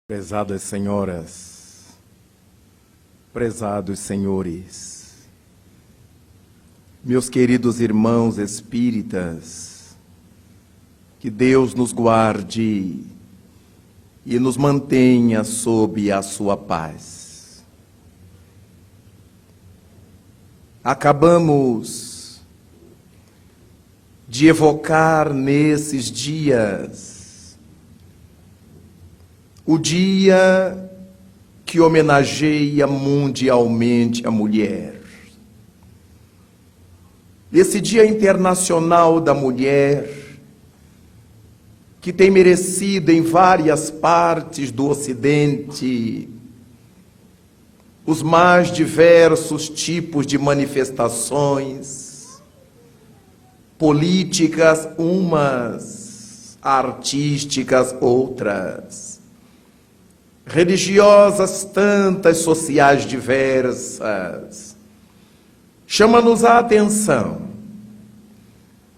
Prezadas senhoras, prezados senhores, meus queridos irmãos espíritas, que Deus nos guarde e nos mantenha sob a sua paz. Acabamos de evocar nesses dias o dia que homenageia mundialmente a mulher. Esse Dia Internacional da Mulher, que tem merecido em várias partes do Ocidente os mais diversos tipos de manifestações políticas, umas artísticas, outras religiosas, tantas, sociais diversas, chama-nos a atenção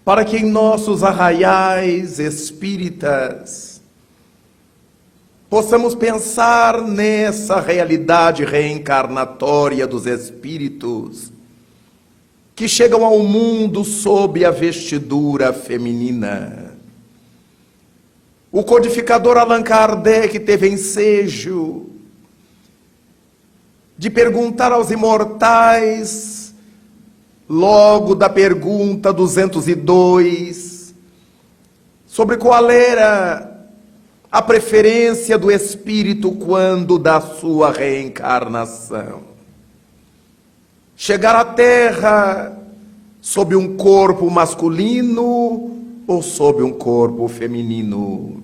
para que em nossos arraiais espíritas possamos pensar nessa realidade reencarnatória dos espíritos que chegam ao mundo sob a vestidura feminina. O codificador Allan Kardec teve ensejo de perguntar aos imortais, logo da pergunta 202, sobre qual era a preferência do espírito quando da sua reencarnação. Chegar à Terra sob um corpo masculino ou sob um corpo feminino?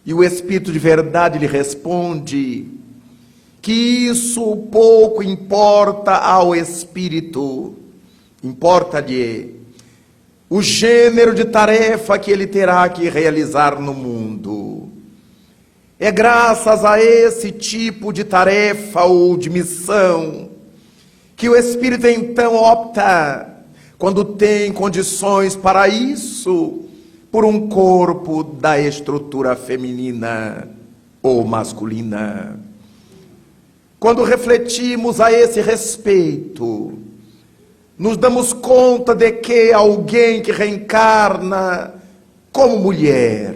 E o Espírito de verdade lhe responde que isso pouco importa ao Espírito, importa-lhe o gênero de tarefa que ele terá que realizar no mundo. É graças a esse tipo de tarefa ou de missão que o Espírito então opta, quando tem condições para isso, por um corpo da estrutura feminina ou masculina. Quando refletimos a esse respeito, nos damos conta de que alguém que reencarna como mulher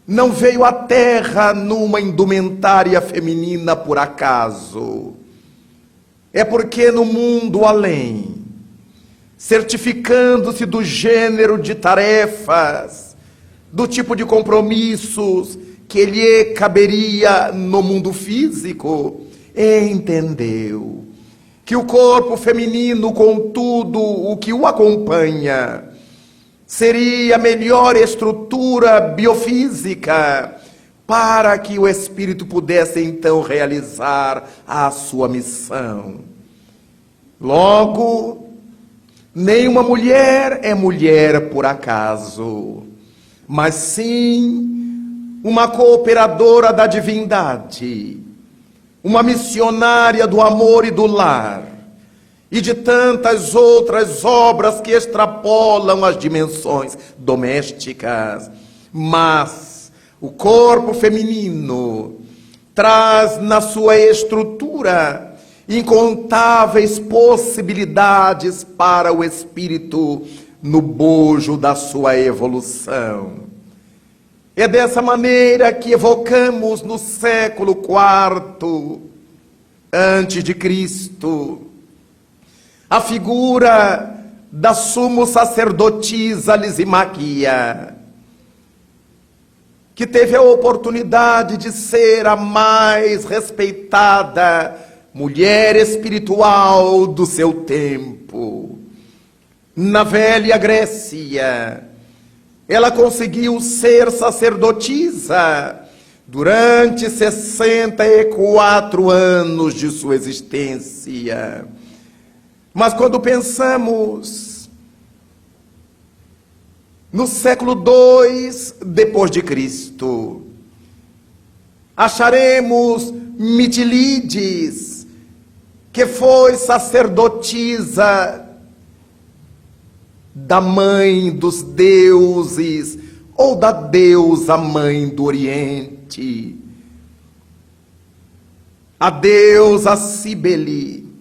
não veio à Terra numa indumentária feminina por acaso. É porque no mundo além, certificando-se do gênero de tarefas, do tipo de compromissos que lhe caberia no mundo físico, entendeu que o corpo feminino, com tudo o que o acompanha, seria a melhor estrutura biofísica para que o espírito pudesse então realizar a sua missão. Logo, nenhuma mulher é mulher por acaso, mas sim uma cooperadora da divindade, uma missionária do amor e do lar, e de tantas outras obras que extrapolam as dimensões domésticas. Mas o corpo feminino traz na sua estrutura incontáveis possibilidades para o espírito no bojo da sua evolução. É dessa maneira que evocamos no século IV antes de Cristo a figura da sumo sacerdotisa Lisimaquia, que teve a oportunidade de ser a mais respeitada mulher espiritual do seu tempo. Na velha Grécia, ela conseguiu ser sacerdotisa durante 64 anos de sua existência. Mas quando pensamos no século II depois de Cristo, acharemos Mitilides, que foi sacerdotisa da mãe dos deuses ou da deusa mãe do Oriente? A deusa Cíbele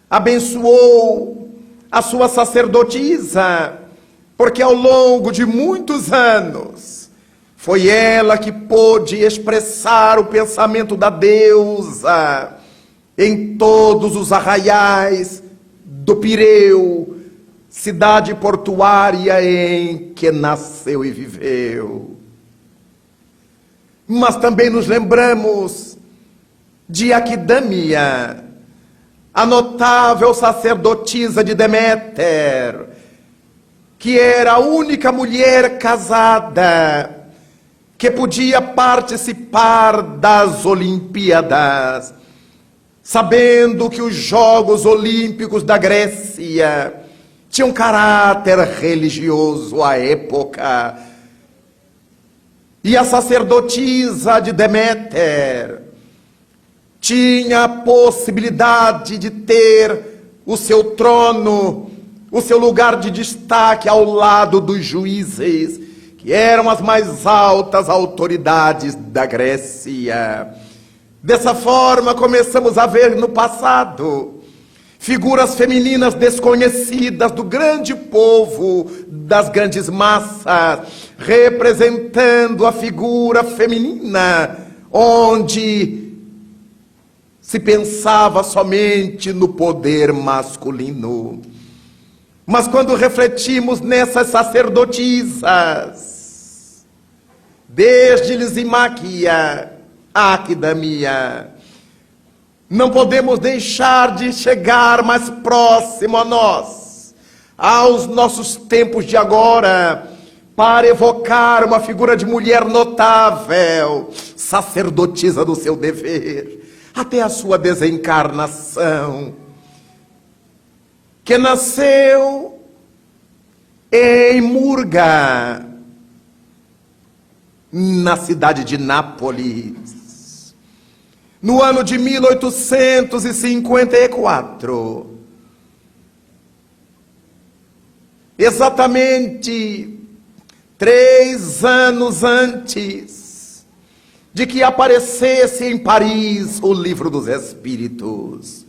abençoou a sua sacerdotisa, porque ao longo de muitos anos foi ela que pôde expressar o pensamento da deusa em todos os arraiais do Pireu, cidade portuária em que nasceu e viveu. Mas também nos lembramos de Aquidâmia, a notável sacerdotisa de Deméter, que era a única mulher casada que podia participar das Olimpíadas, sabendo que os Jogos Olímpicos da Grécia tinham caráter religioso à época. E a sacerdotisa de Deméter tinha a possibilidade de ter o seu trono, o seu lugar de destaque ao lado dos juízes, que eram as mais altas autoridades da Grécia. Dessa forma, começamos a ver no passado figuras femininas desconhecidas do grande povo, das grandes massas, representando a figura feminina, onde se pensava somente no poder masculino. Mas quando refletimos nessas sacerdotisas, desde Lisimáquia a Aquidâmia, não podemos deixar de chegar mais próximo a nós, aos nossos tempos de agora, para evocar uma figura de mulher notável, sacerdotisa do seu dever, até a sua desencarnação, que nasceu em Murga, na cidade de Nápoles, no ano de 1854. Exatamente 3 anos antes de que aparecesse em Paris o Livro dos Espíritos.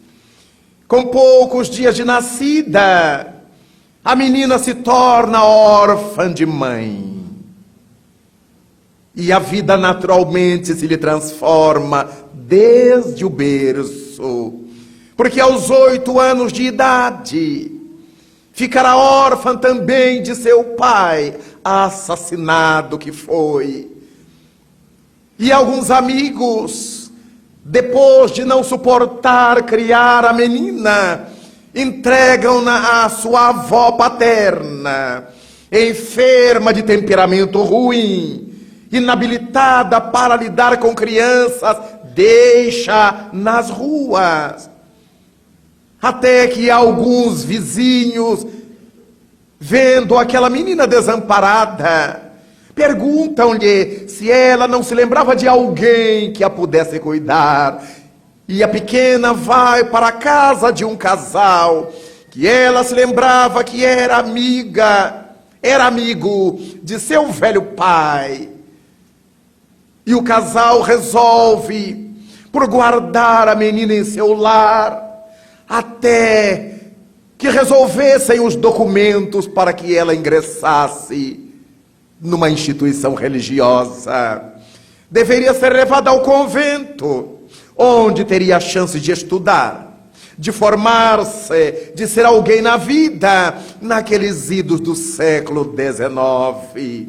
Com poucos dias de nascida, a menina se torna órfã de mãe. E a vida naturalmente se lhe transforma desde o berço, porque aos 8 anos de idade ficará órfã também de seu pai, assassinado que foi. E alguns amigos, depois de não suportar criar a menina, entregam-na à sua avó paterna, enferma de temperamento ruim, inabilitada para lidar com crianças, deixa nas ruas. Até que alguns vizinhos, vendo aquela menina desamparada, perguntam-lhe se ela não se lembrava de alguém que a pudesse cuidar. E a pequena vai para a casa de um casal, que ela se lembrava que era amigo de seu velho pai. E o casal resolve por guardar a menina em seu lar, até que resolvessem os documentos para que ela ingressasse numa instituição religiosa. Deveria ser levada ao convento, onde teria a chance de estudar, de formar-se, de ser alguém na vida, naqueles idos do século XIX.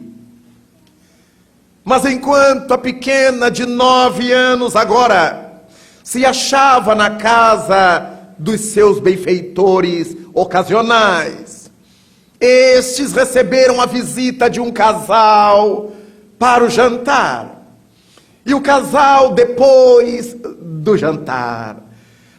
Mas enquanto a pequena de 9 anos agora se achava na casa dos seus benfeitores ocasionais, estes receberam a visita de um casal para o jantar. E o casal, depois do jantar,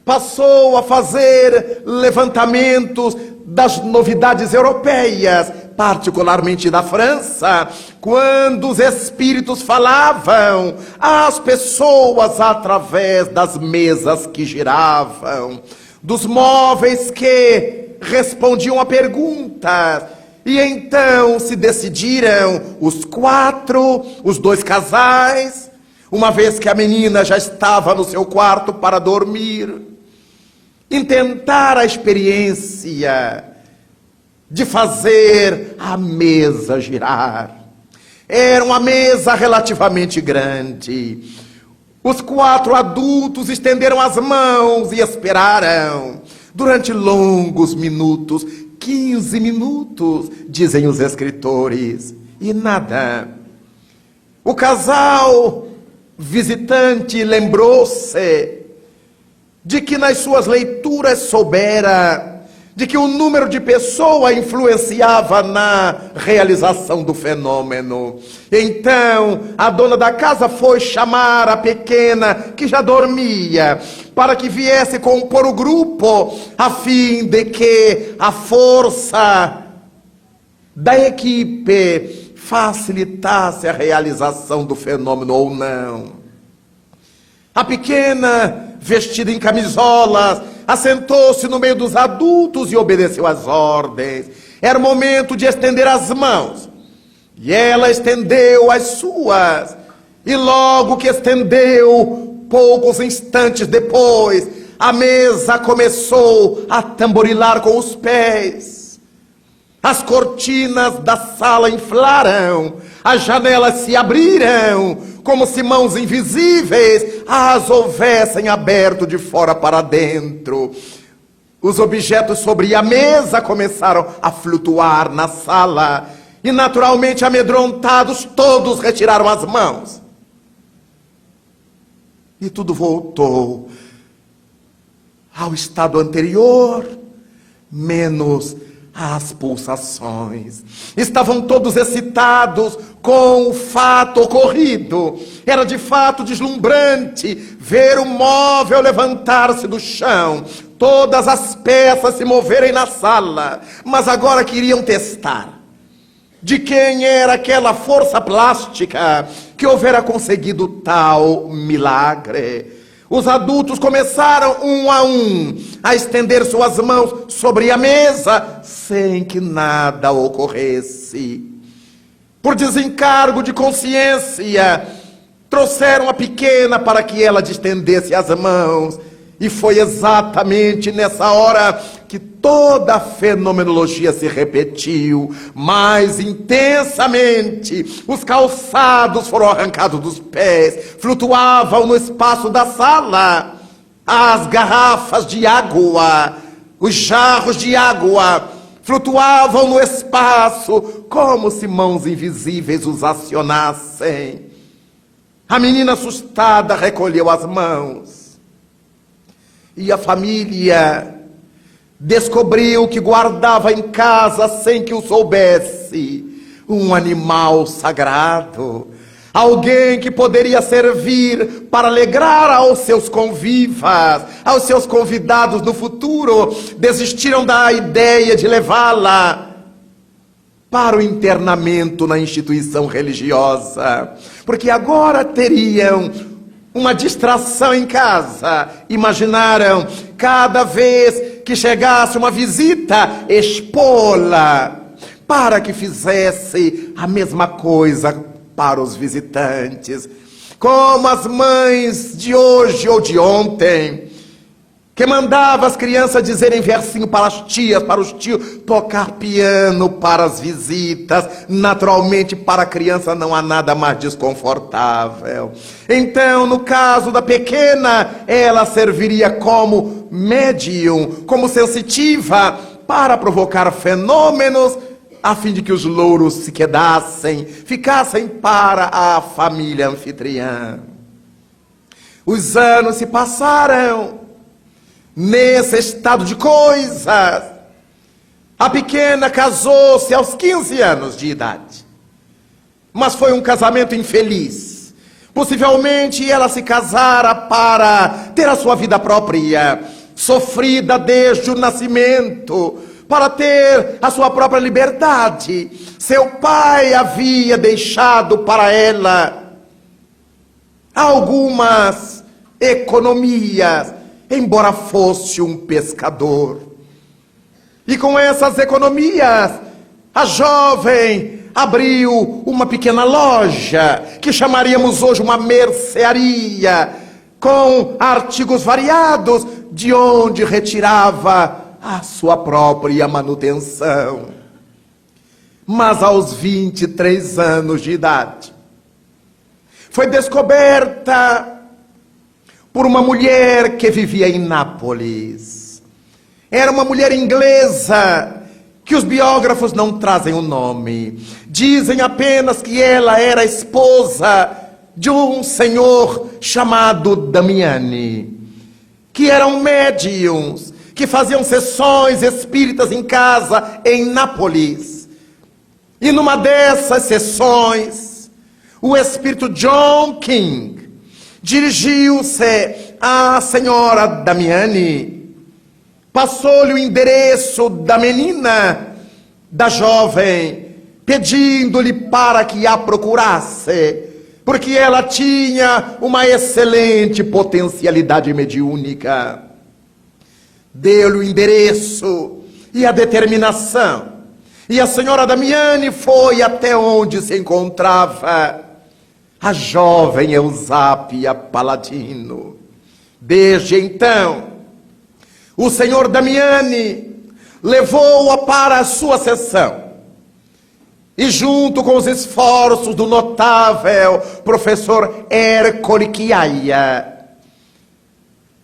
passou a fazer levantamentos das novidades europeias, particularmente da França, quando os espíritos falavam às pessoas através das mesas que giravam, dos móveis que respondiam a perguntas E então se decidiram os quatro, os dois casais, uma vez que a menina já estava no seu quarto para dormir, em tentar a experiência de fazer a mesa girar. Era uma mesa relativamente grande. Os quatro adultos estenderam as mãos e esperaram durante longos minutos, 15 minutos, dizem os escritores, e nada. O casal visitante lembrou-se de que nas suas leituras soubera de que o número de pessoas influenciava na realização do fenômeno. Então, a dona da casa foi chamar a pequena, que já dormia, para que viesse compor o grupo, a fim de que a força da equipe facilitasse a realização do fenômeno ou não. A pequena, vestida em camisolas, assentou-se no meio dos adultos e obedeceu às ordens. Era o momento de estender as mãos. E ela estendeu as suas. E logo que estendeu, poucos instantes depois, a mesa começou a tamborilar com os pés. As cortinas da sala inflaram, as janelas se abriram, como se mãos invisíveis as houvessem aberto de fora para dentro. Os objetos sobre a mesa começaram a flutuar na sala, e naturalmente amedrontados, todos retiraram as mãos. E tudo voltou ao estado anterior, menos as pulsações. Estavam todos excitados com o fato ocorrido. Era de fato deslumbrante ver o móvel levantar-se do chão, todas as peças se moverem na sala. Mas agora queriam testar de quem era aquela força plástica que houvera conseguido tal milagre. Os adultos começaram um a estender suas mãos sobre a mesa, sem que nada ocorresse. Por desencargo de consciência, trouxeram a pequena para que ela estendesse as mãos. E foi exatamente nessa hora que toda a fenomenologia se repetiu, mais intensamente. Os calçados foram arrancados dos pés, flutuavam no espaço da sala. As garrafas de água, os jarros de água, flutuavam no espaço, como se mãos invisíveis os acionassem. A menina assustada recolheu as mãos. E a família descobriu que guardava em casa, sem que o soubesse, um animal sagrado. Alguém que poderia servir para alegrar aos seus convivas, aos seus convidados no futuro. Desistiram da ideia de levá-la para o internamento na instituição religiosa, porque agora teriam uma distração em casa. Imaginaram, cada vez que chegasse uma visita, expô-la, para que fizesse a mesma coisa para os visitantes. Como as mães de hoje ou de ontem, que mandava as crianças dizerem versinho para as tias, para os tios, tocar piano para as visitas. Naturalmente, para a criança não há nada mais desconfortável. Então, no caso da pequena, ela serviria como médium, como sensitiva, para provocar fenômenos, a fim de que os louros se quedassem, ficassem para a família anfitriã. Os anos se passaram. Nesse estado de coisas, a pequena casou-se aos 15 anos de idade. Mas foi um casamento infeliz. Possivelmente ela se casara para ter a sua vida própria, sofrida desde o nascimento, para ter a sua própria liberdade. Seu pai havia deixado para ela algumas economias, embora fosse um pescador. E com essas economias, a jovem abriu uma pequena loja, que chamaríamos hoje uma mercearia, com artigos variados, de onde retirava a sua própria manutenção. Mas aos 23 anos de idade, foi descoberta por uma mulher que vivia em Nápoles. Era uma mulher inglesa, que os biógrafos não trazem o nome. Dizem apenas que ela era esposa de um senhor chamado Damiani, que eram médiuns, que faziam sessões espíritas em casa em Nápoles. E numa dessas sessões, o espírito John King dirigiu-se à senhora Damiani, passou-lhe o endereço da menina, da jovem, pedindo-lhe para que a procurasse, porque ela tinha uma excelente potencialidade mediúnica. Deu-lhe o endereço e a determinação, e a senhora Damiani foi até onde se encontrava a jovem Eusápia Paladino. Desde então, o senhor Damiani levou-a para a sua sessão, e junto com os esforços do notável professor Ercole Chiaia,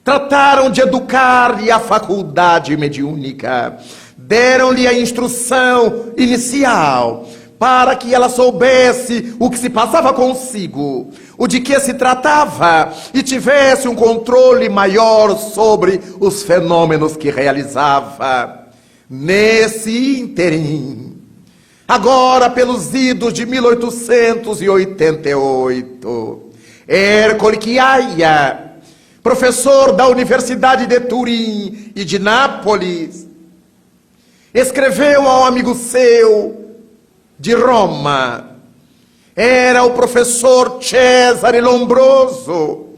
trataram de educar-lhe a faculdade mediúnica, deram-lhe a instrução inicial, para que ela soubesse o que se passava consigo, o de que se tratava, e tivesse um controle maior sobre os fenômenos que realizava. Nesse ínterim, agora pelos idos de 1888, Ercole Chiaia, professor da Universidade de Turim e de Nápoles, escreveu ao amigo seu de Roma, era o professor Cesare Lombroso,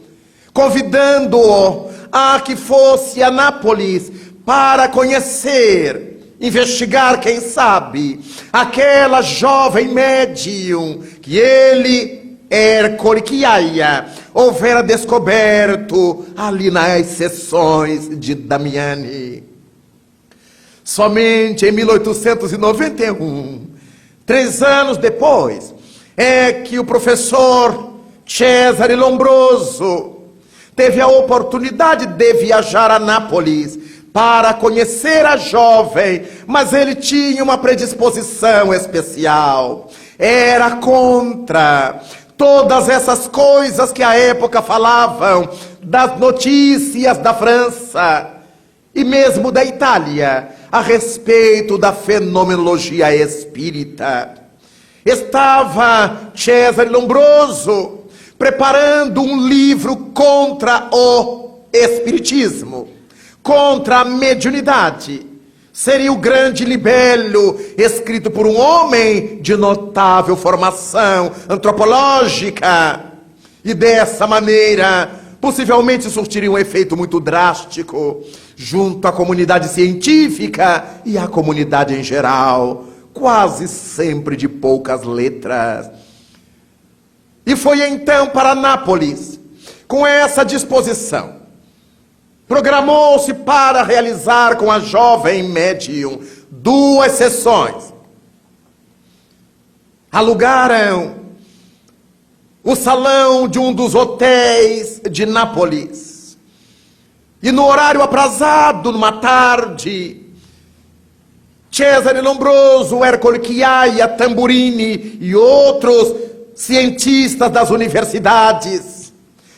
convidando-o a que fosse a Nápoles para conhecer, investigar, quem sabe, aquela jovem médium que ele, Ercole Chiaia, houvera descoberto ali nas sessões de Damiani. Somente em 1891, 3 anos depois, é que o professor Cesare Lombroso teve a oportunidade de viajar a Nápoles para conhecer a jovem, mas ele tinha uma predisposição especial. Era contra todas essas coisas que à época falavam das notícias da França e mesmo da Itália a respeito da fenomenologia espírita. Estava Cesare Lombroso preparando um livro contra o espiritismo, contra a mediunidade. Seria o grande libelo, escrito por um homem de notável formação antropológica, e dessa maneira possivelmente surtiria um efeito muito drástico junto à comunidade científica e à comunidade em geral, quase sempre de poucas letras. E foi então para Nápoles, com essa disposição. Programou-se para realizar com a jovem médium 2 sessões. Alugaram o salão de um dos hotéis de Nápoles. E no horário aprazado, numa tarde, Cesare Lombroso, Ercole Chiaia, Tamburini e outros cientistas das universidades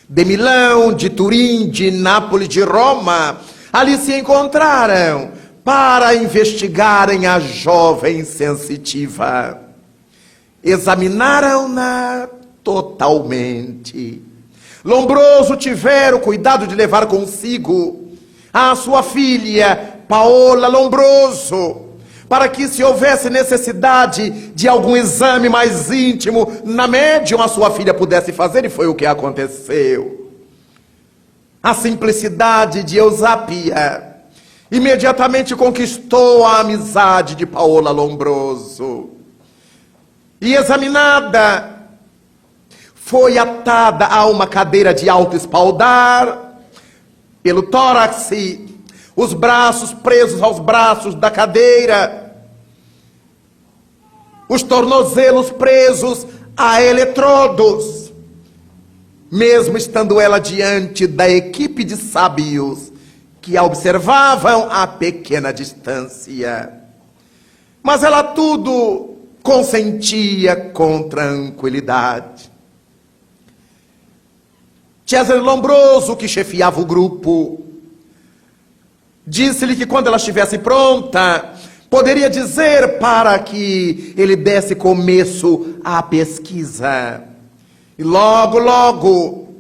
de Milão, de Turim, de Nápoles, de Roma, ali se encontraram para investigarem a jovem sensitiva. Examinaram-na totalmente. Lombroso tivera o cuidado de levar consigo a sua filha, Paola Lombroso, para que, se houvesse necessidade de algum exame mais íntimo na médium, a sua filha pudesse fazer, e foi o que aconteceu. A simplicidade de Eusápia imediatamente conquistou a amizade de Paola Lombroso. E examinada, foi atada a uma cadeira de alto espaldar, pelo tórax, os braços presos aos braços da cadeira, os tornozelos presos a eletrodos, mesmo estando ela diante da equipe de sábios que a observavam a pequena distância. Mas ela tudo consentia com tranquilidade. Cesare Lombroso, que chefiava o grupo, disse-lhe que quando ela estivesse pronta, poderia dizer para que ele desse começo à pesquisa. E logo, logo,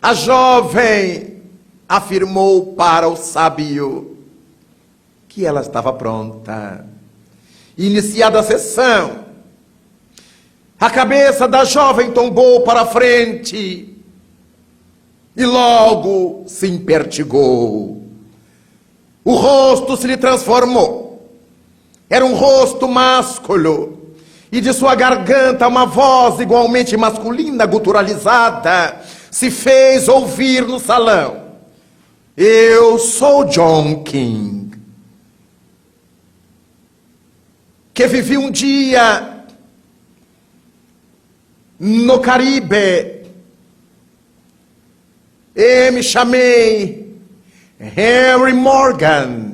a jovem afirmou para o sábio que ela estava pronta. Iniciada a sessão, a cabeça da jovem tombou para a frente e logo se impertigou. O rosto se lhe transformou. Era um rosto másculo, e de sua garganta uma voz igualmente masculina, guturalizada, se fez ouvir no salão. Eu sou John King, que vivi um dia no Caribe e me chamei Henry Morgan.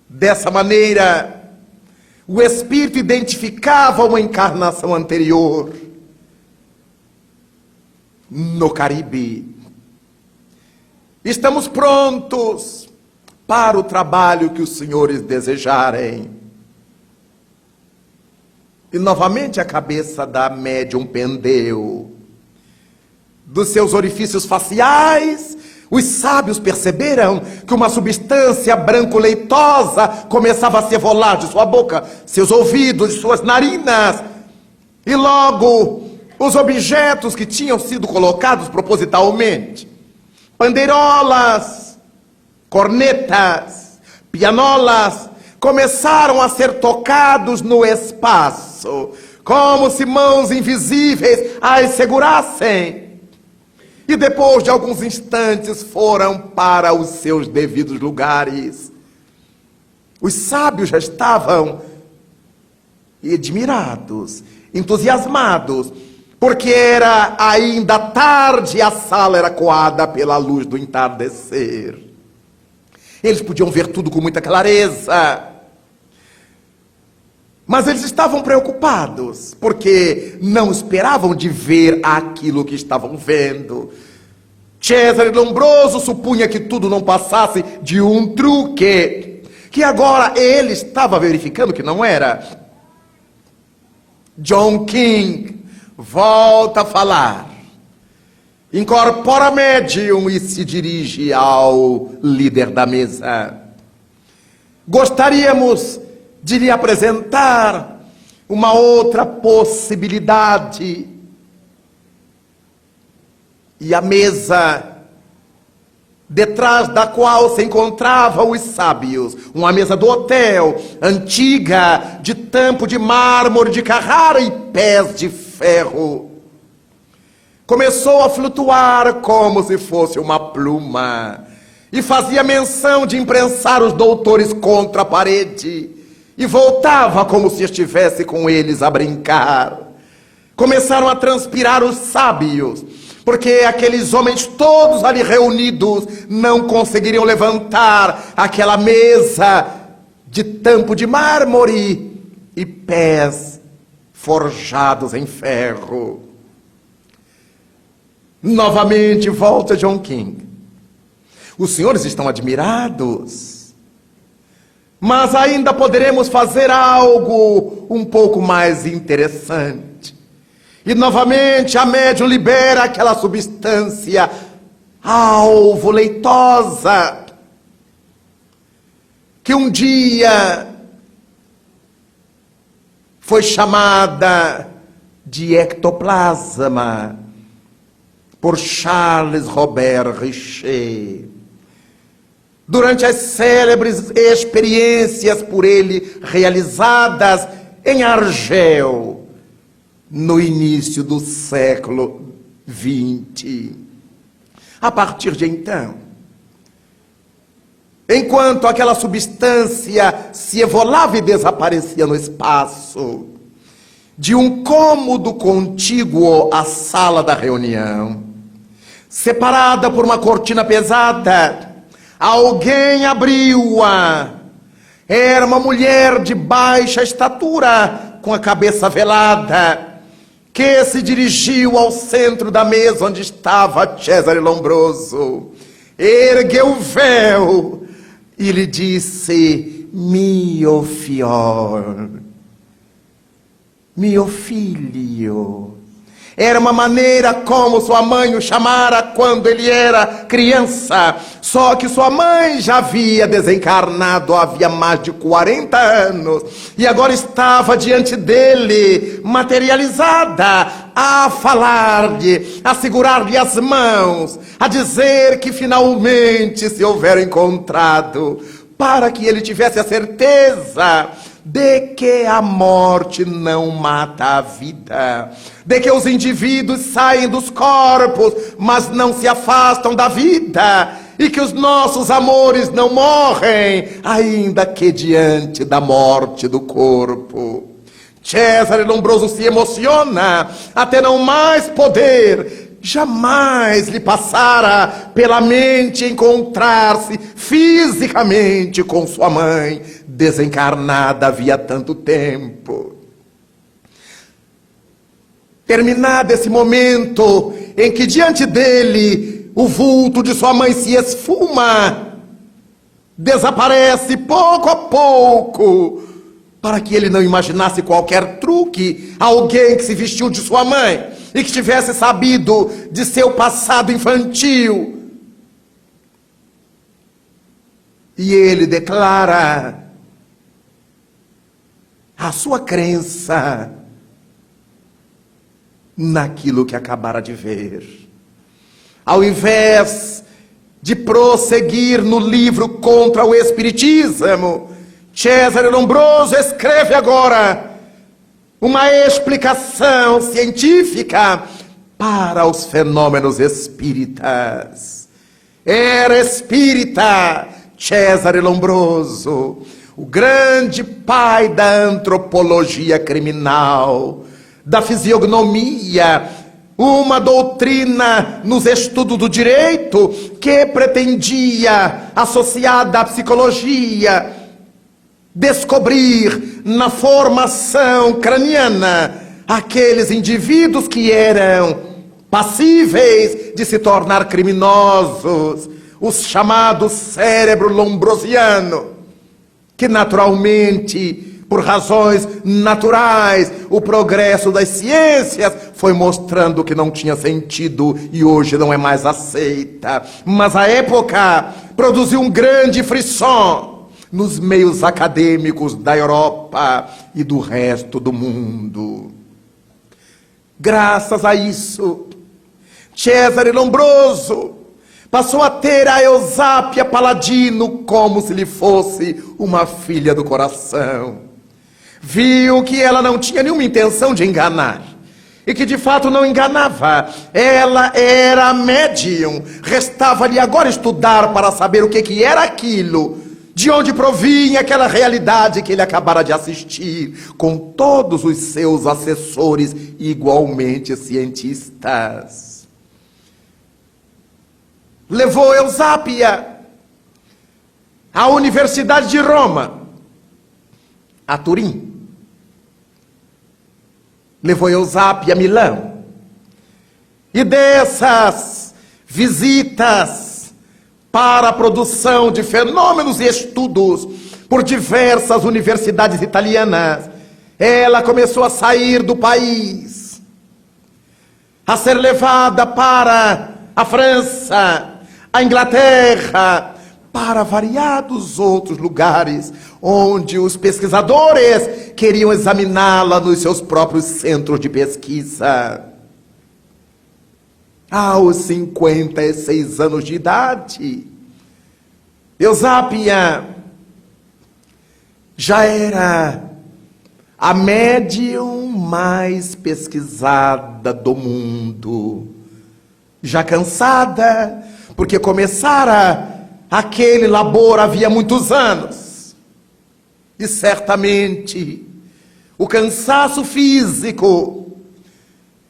Dessa maneira, o espírito identificava uma encarnação anterior no Caribe. Estamos prontos para o trabalho que os senhores desejarem. E novamente a cabeça da médium pendeu. Dos seus orifícios faciais, os sábios perceberam que uma substância branco-leitosa começava a se evolar de sua boca, seus ouvidos, de suas narinas. E logo, os objetos que tinham sido colocados propositalmente, pandeirolas, cornetas, pianolas, começaram a ser tocados no espaço, como se mãos invisíveis as segurassem. E depois de alguns instantes foram para os seus devidos lugares. Os sábios já estavam admirados, entusiasmados, porque era ainda tarde e a sala era coada pela luz do entardecer. Eles podiam ver tudo com muita clareza, mas eles estavam preocupados, porque não esperavam de ver aquilo que estavam vendo. Cesare Lombroso supunha que tudo não passasse de um truque, que agora ele estava verificando que não era. John King volta a falar, incorpora a médium e se dirige ao líder da mesa. Gostaríamos de lhe apresentar uma outra possibilidade. E a mesa, detrás da qual se encontravam os sábios, uma mesa do hotel, antiga, de tampo de mármore de Carrara e pés de ferro, começou a flutuar como se fosse uma pluma, e fazia menção de imprensar os doutores contra a parede, e voltava como se estivesse com eles a brincar. Começaram a transpirar os sábios, porque aqueles homens todos ali reunidos não conseguiriam levantar aquela mesa de tampo de mármore e pés forjados em ferro. Novamente volta John King. Os senhores estão admirados, mas ainda poderemos fazer algo um pouco mais interessante. E novamente a médium libera aquela substância alvo leitosa, que um dia foi chamada de ectoplasma, por Charles Robert Richer, durante as célebres experiências por ele realizadas em Argel, no início do século XX. A partir de então, enquanto aquela substância se evolava e desaparecia no espaço, de um cômodo contíguo à sala da reunião, separada por uma cortina pesada, alguém abriu-a. Era uma mulher de baixa estatura, com a cabeça velada, que se dirigiu ao centro da mesa onde estava Cesare Lombroso. Ergueu o véu e lhe disse: mio fior, mio filho. Era uma maneira como sua mãe o chamara quando ele era criança. Só que sua mãe já havia desencarnado havia mais de 40 anos. E agora estava diante dele, materializada, a falar-lhe, a segurar-lhe as mãos, a dizer que finalmente se houveram encontrado, para que ele tivesse a certeza de que a morte não mata a vida, de que os indivíduos saem dos corpos, mas não se afastam da vida, e que os nossos amores não morrem, ainda que diante da morte do corpo. Cesare Lombroso se emociona até não mais poder. Jamais lhe passara pela mente encontrar-se fisicamente com sua mãe, desencarnada havia tanto tempo. Terminado esse momento em que diante dele o vulto de sua mãe se esfuma, desaparece pouco a pouco, para que ele não imaginasse qualquer truque, alguém que se vestiu de sua mãe e que tivesse sabido de seu passado infantil. E ele declara a sua crença naquilo que acabara de ver. Ao invés de prosseguir no livro contra o Espiritismo, Cesare Lombroso escreve agora uma explicação científica para os fenômenos espíritas. Era espírita Cesare Lombroso, o grande pai da antropologia criminal, da fisiognomia, uma doutrina nos estudos do direito que pretendia, associada à psicologia, descobrir na formação craniana aqueles indivíduos que eram passíveis de se tornar criminosos, os chamados cérebro lombrosiano, que naturalmente, por razões naturais, o progresso das ciências foi mostrando que não tinha sentido e hoje não é mais aceita. Mas a época produziu um grande frisson nos meios acadêmicos da Europa e do resto do mundo. Graças a isso, Cesare Lombroso passou a ter a Eusápia Paladino como se lhe fosse uma filha do coração. Viu que ela não tinha nenhuma intenção de enganar, e que de fato não enganava. Ela era médium. Restava-lhe agora estudar para saber o que era aquilo, de onde provinha aquela realidade que ele acabara de assistir, com todos os seus assessores igualmente cientistas. Levou Eusápia à Universidade de Roma, a Turim. Levou Eusápia a Milão. E dessas visitas para a produção de fenômenos e estudos por diversas universidades italianas, ela começou a sair do país, a ser levada para a França, a Inglaterra, para variados outros lugares, onde os pesquisadores queriam examiná-la nos seus próprios centros de pesquisa. Aos 56 anos de idade, Eusápia já era a médium mais pesquisada do mundo. Já cansada, porque começara aquele labor havia muitos anos. E certamente o cansaço físico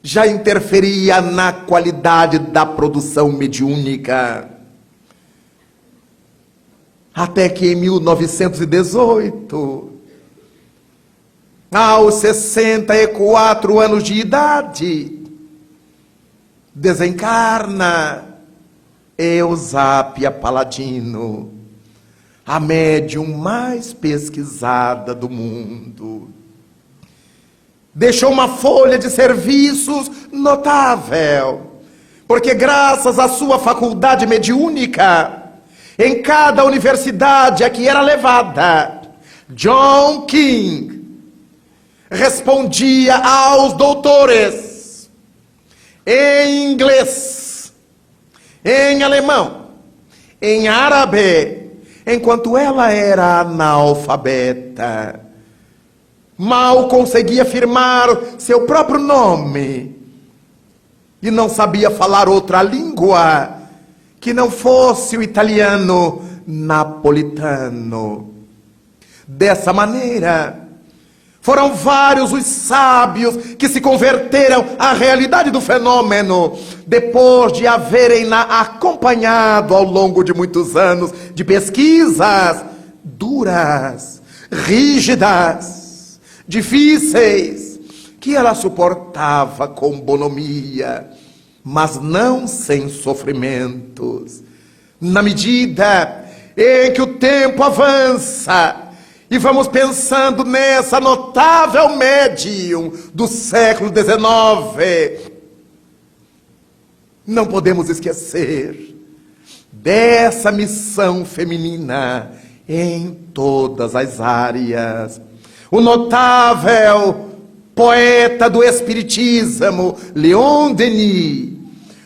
já interferia na qualidade da produção mediúnica. Até que em 1918, aos 64 anos de idade, desencarna Eusápia Paladino, a médium mais pesquisada do mundo. Deixou uma folha de serviços notável, porque graças à sua faculdade mediúnica, em cada universidade a que era levada, John King respondia aos doutores em inglês, em alemão, em árabe, enquanto ela era analfabeta. Mal conseguia firmar seu próprio nome e não sabia falar outra língua que não fosse o italiano napolitano. Dessa maneira, foram vários os sábios que se converteram à realidade do fenômeno, depois de haverem-na acompanhado ao longo de muitos anos de pesquisas duras, rígidas, difíceis, que ela suportava com bonomia, mas não sem sofrimentos. Na medida em que o tempo avança e vamos pensando nessa notável médium do século XIX, não podemos esquecer dessa missão feminina em todas as áreas. O notável poeta do espiritismo, Leon Denis,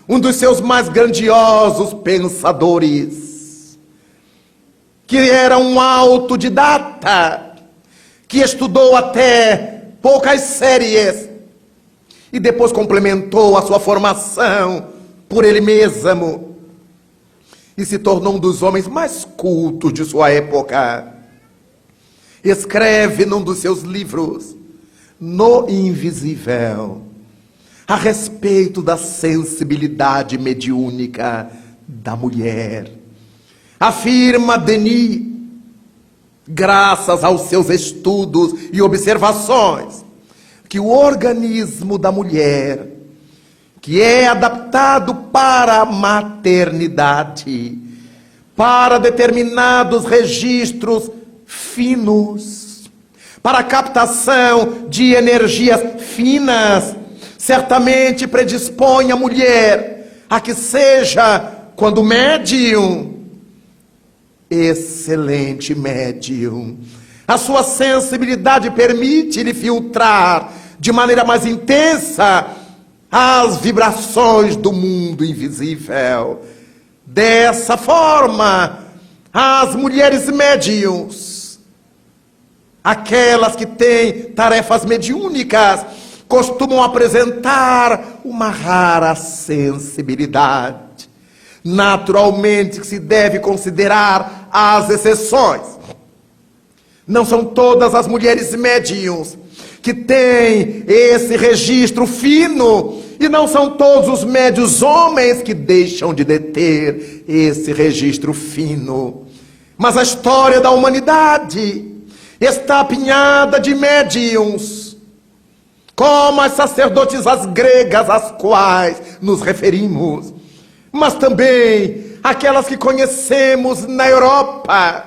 um dos seus mais grandiosos pensadores, que era um autodidata, que estudou até poucas séries e depois complementou a sua formação por ele mesmo e se tornou um dos homens mais cultos de sua época. Escreve num dos seus livros, No Invisível, a respeito da sensibilidade mediúnica da mulher. Afirma Denis, graças aos seus estudos e observações, que o organismo da mulher, que é adaptado para a maternidade, para determinados registros finos, para a captação de energias finas, certamente predispõe a mulher a que seja, quando médium, excelente médium. A sua sensibilidade permite-lhe filtrar de maneira mais intensa as vibrações do mundo invisível. Dessa forma, as mulheres médiums, aquelas que têm tarefas mediúnicas, costumam apresentar uma rara sensibilidade. Naturalmente que se deve considerar as exceções. Não são todas as mulheres médiums que têm esse registro fino, e não são todos os médios homens que deixam de deter esse registro fino. Mas a história da humanidade está apinhada de médiums, como as sacerdotisas gregas às quais nos referimos, mas também aquelas que conhecemos na Europa,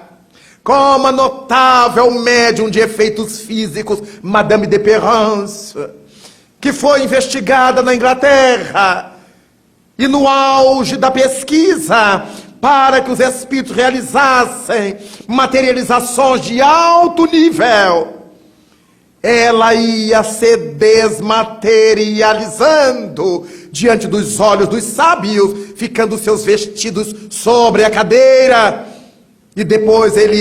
como a notável médium de efeitos físicos, Madame de Perrance, que foi investigada na Inglaterra, e no auge da pesquisa, para que os espíritos realizassem materializações de alto nível, ela ia se desmaterializando diante dos olhos dos sábios, ficando seus vestidos sobre a cadeira. E depois ele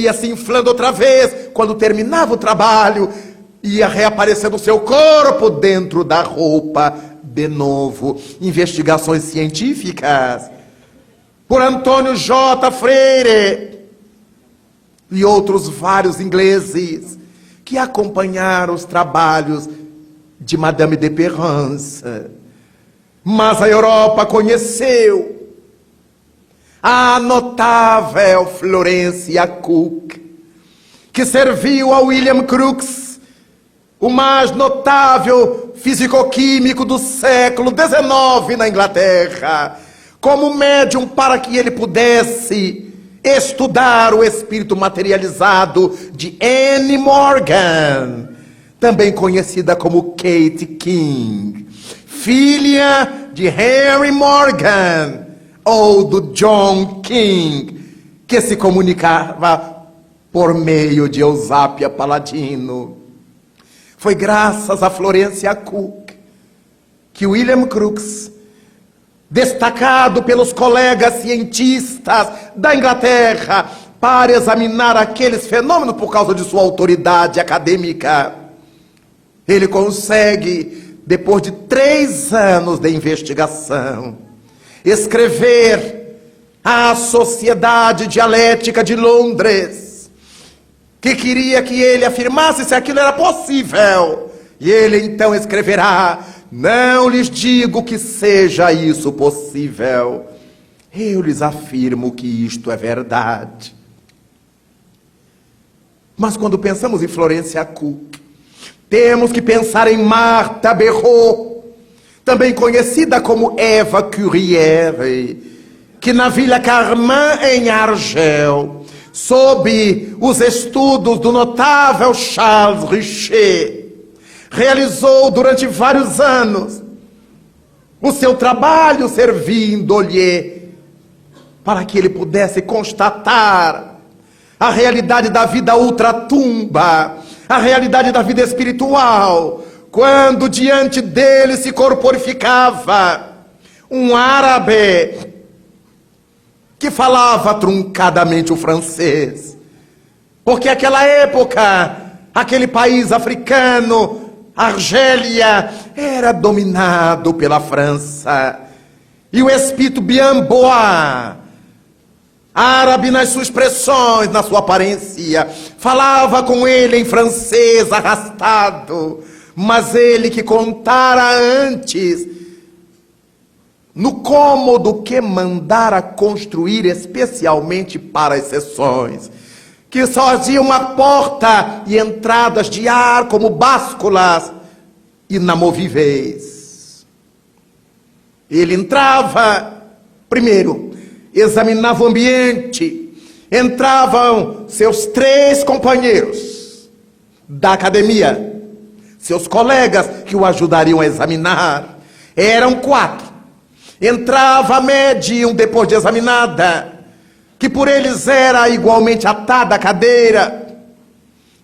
ia se inflando outra vez. Quando terminava o trabalho, ia reaparecendo o seu corpo dentro da roupa de novo. Investigações científicas por Antônio J. Freire e outros vários ingleses que acompanharam os trabalhos de Madame de Perrance. Mas a Europa conheceu a notável Florencia Cook, que serviu a William Crookes, o mais notável fisicoquímico do século XIX na Inglaterra, como médium para que ele pudesse estudar o espírito materializado de Anne Morgan, também conhecida como Kate King, filha de Henry Morgan, ou do John King, que se comunicava por meio de Eusápia Paladino. Foi graças a Florencia Cook que William Crookes, destacado pelos colegas cientistas da Inglaterra para examinar aqueles fenômenos por causa de sua autoridade acadêmica, ele consegue, depois de 3 anos de investigação, escrever à Sociedade Dialética de Londres, que queria que ele afirmasse se aquilo era possível. E ele então escreverá: não lhes digo que seja isso possível, eu lhes afirmo que isto é verdade. Mas quando pensamos em Florencia Cook, temos que pensar em Martha Berrault, também conhecida como Eva Curière, que na Vila Carmin, em Argel, sob os estudos do notável Charles Richer, realizou durante vários anos o seu trabalho, servindo-lhe para que ele pudesse constatar a realidade da vida ultratumba, a realidade da vida espiritual, quando diante dele se corporificava um árabe que falava truncadamente o francês, porque naquela época, aquele país africano, Argélia, era dominado pela França. E o espírito Biamboa, árabe nas suas expressões, na sua aparência, falava com ele em francês arrastado, mas ele que contara antes, no cômodo que mandara construir especialmente para as sessões, que só havia uma porta e entradas de ar como básculas inamovíveis. Ele entrava, primeiro, examinava o ambiente, entravam seus 3 companheiros da academia, seus colegas que o ajudariam a examinar, eram 4. Entrava a médium depois de examinada, que por eles era igualmente atada à cadeira,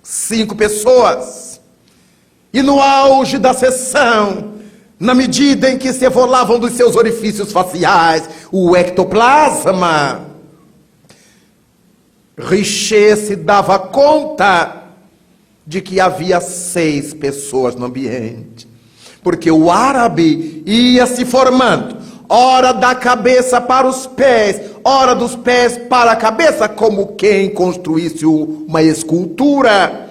5 pessoas. E no auge da sessão, na medida em que se evolavam dos seus orifícios faciais o ectoplasma, Richer se dava conta de que havia 6 pessoas no ambiente, porque o árabe ia se formando, ora da cabeça para os pés, ora dos pés para a cabeça, como quem construísse uma escultura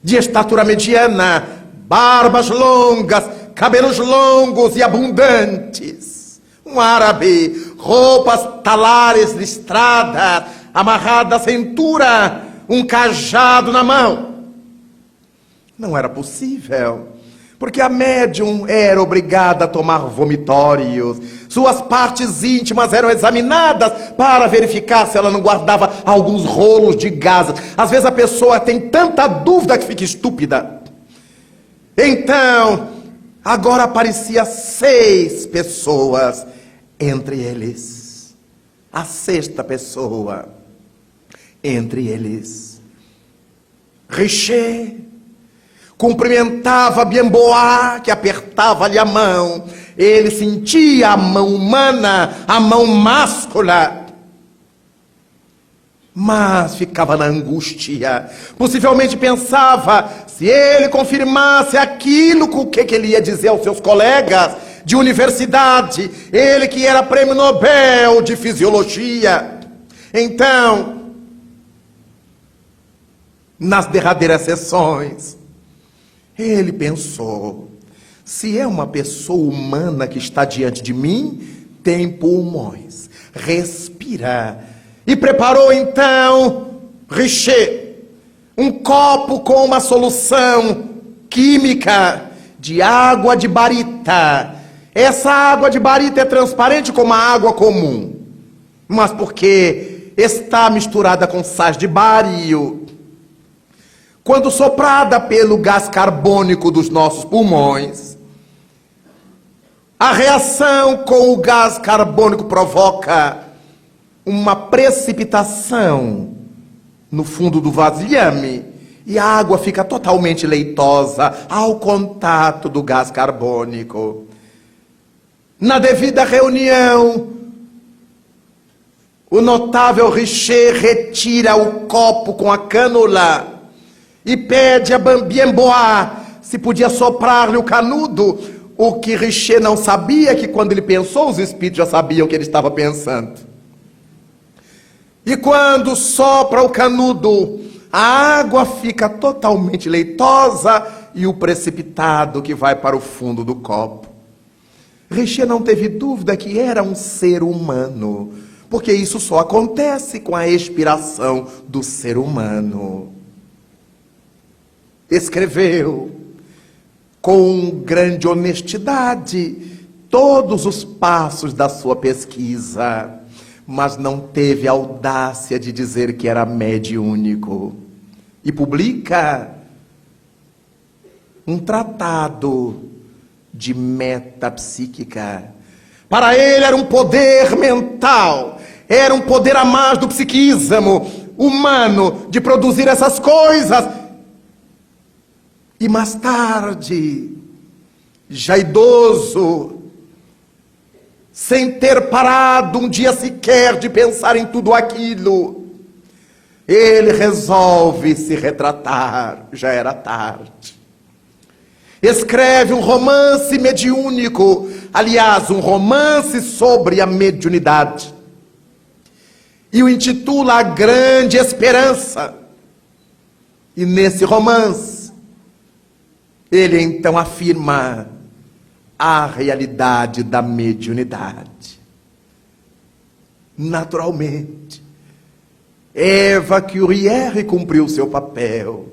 de estatura mediana, barbas longas, cabelos longos e abundantes. Um árabe, roupas talares listradas, amarrada à cintura, um cajado na mão. Não era possível, porque a médium era obrigada a tomar vomitórios, suas partes íntimas eram examinadas para verificar se ela não guardava alguns rolos de gases. Às vezes a pessoa tem tanta dúvida que fica estúpida. Então, agora aparecia 6 pessoas, entre eles, a 6ª pessoa, entre eles, Richer cumprimentava Bienbois, que apertava-lhe a mão. Ele sentia a mão humana, a mão máscula, mas ficava na angústia. Possivelmente pensava, se ele confirmasse aquilo, o que ele ia dizer aos seus colegas de universidade, ele que era prêmio Nobel de Fisiologia. Então, nas derradeiras sessões, ele pensou, se é uma pessoa humana que está diante de mim, tem pulmões, respira. E preparou então, Richer, um copo com uma solução química de água de barita. Essa água de barita é transparente como a água comum, mas porque está misturada com sais de bário. Quando soprada pelo gás carbônico dos nossos pulmões, a reação com o gás carbônico provoca uma precipitação no fundo do vasilhame e a água fica totalmente leitosa ao contato do gás carbônico. Na devida reunião, o notável Richer retira o copo com a cânula e pede a Bienbois se podia soprar-lhe o canudo. O que Richer não sabia, que quando ele pensou, os espíritos já sabiam o que ele estava pensando. E quando sopra o canudo, a água fica totalmente leitosa e o precipitado que vai para o fundo do copo. Richer não teve dúvida que era um ser humano, porque isso só acontece com a expiração do ser humano. Escreveu com grande honestidade todos os passos da sua pesquisa, mas não teve a audácia de dizer que era mediúnico. E publica um tratado de metapsíquica. Para ele era um poder mental, era um poder a mais do psiquismo humano de produzir essas coisas. E mais tarde, já idoso, sem ter parado um dia sequer de pensar em tudo aquilo, ele resolve se retratar. Já era tarde. Escreve um romance mediúnico, aliás, um romance sobre a mediunidade, e o intitula A Grande Esperança. E nesse romance, ele então afirma a realidade da mediunidade. Naturalmente, Eva Curière cumpriu seu papel.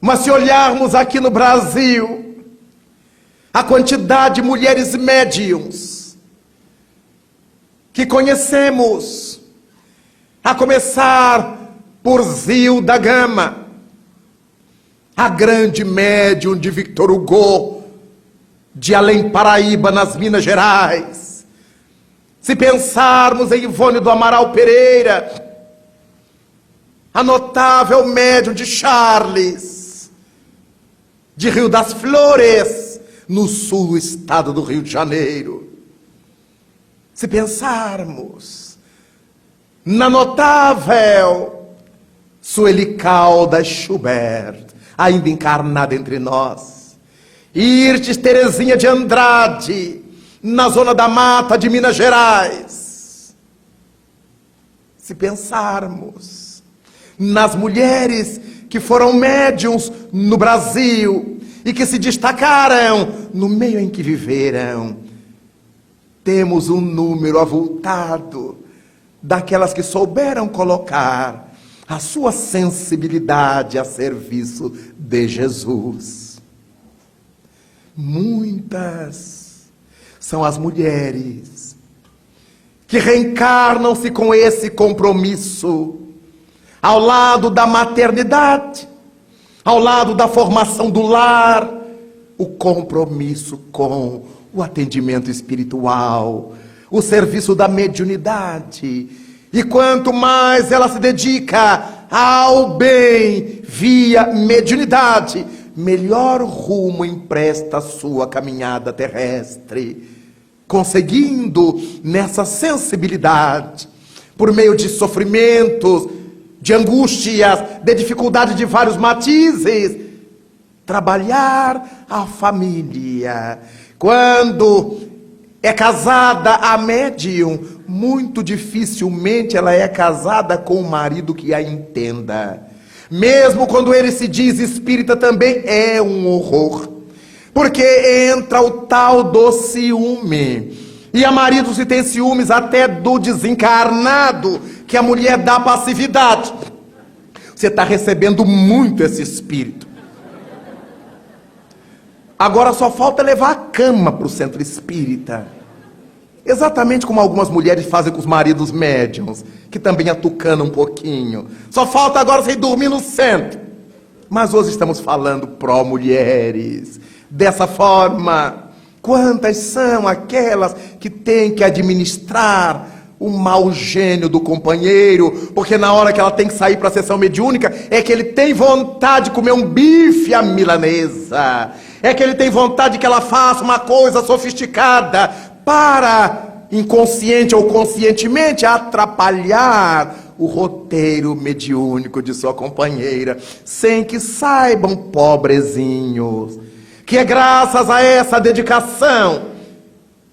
Mas se olharmos aqui no Brasil, a quantidade de mulheres médiums que conhecemos, a começar por Zilda Gama, a grande médium de Victor Hugo, de Além Paraíba, nas Minas Gerais. Se pensarmos em Ivone do Amaral Pereira, a notável médium de Charles, de Rio das Flores, no sul do estado do Rio de Janeiro. Se pensarmos na notável Sueli Caldas Schubert, ainda encarnada entre nós, Irtes Terezinha de Andrade, na zona da mata de Minas Gerais. Se pensarmos nas mulheres que foram médiuns no Brasil e que se destacaram no meio em que viveram, temos um número avultado daquelas que souberam colocar a sua sensibilidade a serviço de Jesus. Muitas são as mulheres que reencarnam-se com esse compromisso, ao lado da maternidade, ao lado da formação do lar, o compromisso com o atendimento espiritual, o serviço da mediunidade. E quanto mais ela se dedica ao bem via mediunidade, melhor rumo empresta a sua caminhada terrestre, conseguindo nessa sensibilidade, por meio de sofrimentos, de angústias, de dificuldade de vários matizes, trabalhar a família. Quando é casada a médium, muito dificilmente ela é casada com um marido que a entenda. Mesmo quando ele se diz espírita, também é um horror, porque entra o tal do ciúme. E há maridos que têm ciúmes até do desencarnado, que a mulher dá passividade. Você está recebendo muito esse espírito. Agora só falta levar a cama para o centro espírita. Exatamente como algumas mulheres fazem com os maridos médiuns, que também atucanam um pouquinho. Só falta agora você ir dormir no centro. Mas hoje estamos falando pró-mulheres. Dessa forma, quantas são aquelas que têm que administrar o mau gênio do companheiro, porque na hora que ela tem que sair para a sessão mediúnica, é que ele tem vontade de comer um bife à milanesa, é que ele tem vontade que ela faça uma coisa sofisticada, para, inconsciente ou conscientemente, atrapalhar o roteiro mediúnico de sua companheira, sem que saibam, pobrezinhos, que é graças a essa dedicação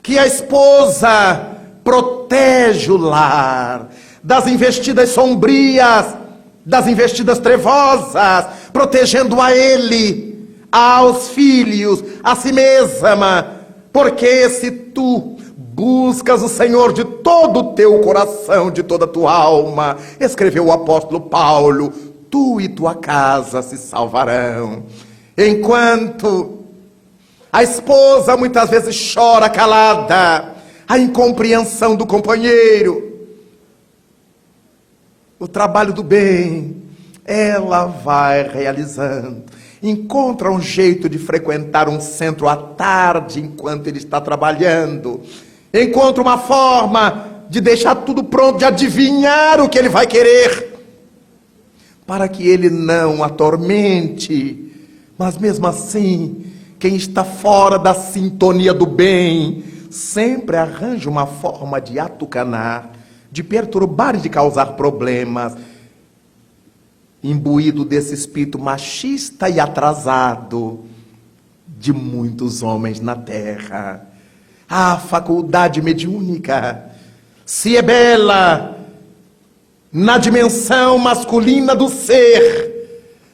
que a esposa protege o lar das investidas sombrias, das investidas trevosas, protegendo a ele, aos filhos, a si mesma, porque se tu buscas o Senhor de todo o teu coração, de toda a tua alma, escreveu o apóstolo Paulo, tu e tua casa se salvarão. Enquanto a esposa muitas vezes chora calada, a incompreensão do companheiro, o trabalho do bem, ela vai realizando. Encontra um jeito de frequentar um centro à tarde enquanto ele está trabalhando. Encontra uma forma de deixar tudo pronto, de adivinhar o que ele vai querer, para que ele não atormente. Mas mesmo assim, quem está fora da sintonia do bem sempre arranja uma forma de atucanar, de perturbar e de causar problemas, imbuído desse espírito machista e atrasado de muitos homens na terra. A faculdade mediúnica se é bela na dimensão masculina do ser,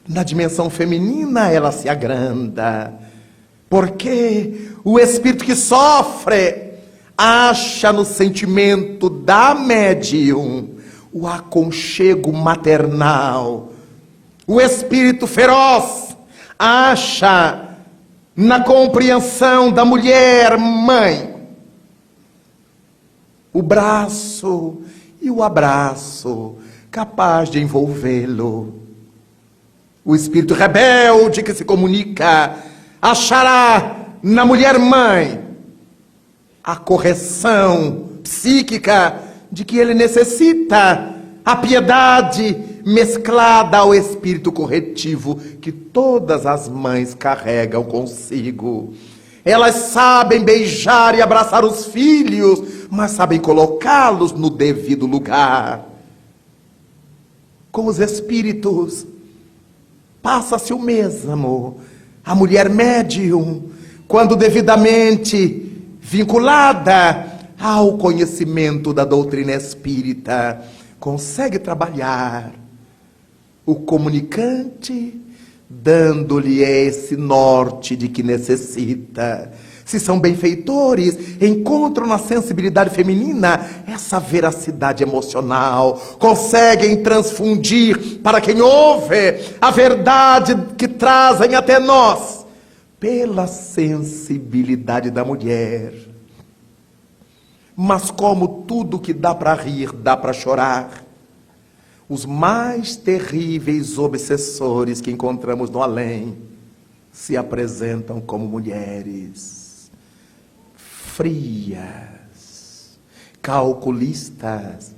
na dimensão feminina ela se agranda, porque o espírito que sofre acha no sentimento da médium o aconchego maternal. O espírito feroz acha na compreensão da mulher mãe o braço e o abraço capaz de envolvê-lo. O espírito rebelde que se comunica achará na mulher mãe a correção psíquica de que ele necessita, a piedade mesclada ao espírito corretivo que todas as mães carregam consigo. Elas sabem beijar e abraçar os filhos, mas sabem colocá-los no devido lugar. Com os espíritos passa-se o mesmo. A mulher médium, quando devidamente vinculada ao conhecimento da doutrina espírita, consegue trabalhar o comunicante, dando-lhe esse norte de que necessita. Se são benfeitores, encontram na sensibilidade feminina essa veracidade emocional, conseguem transfundir para quem ouve a verdade que trazem até nós, pela sensibilidade da mulher. Mas como tudo que dá para rir, dá para chorar, os mais terríveis obsessores que encontramos no além se apresentam como mulheres frias, calculistas,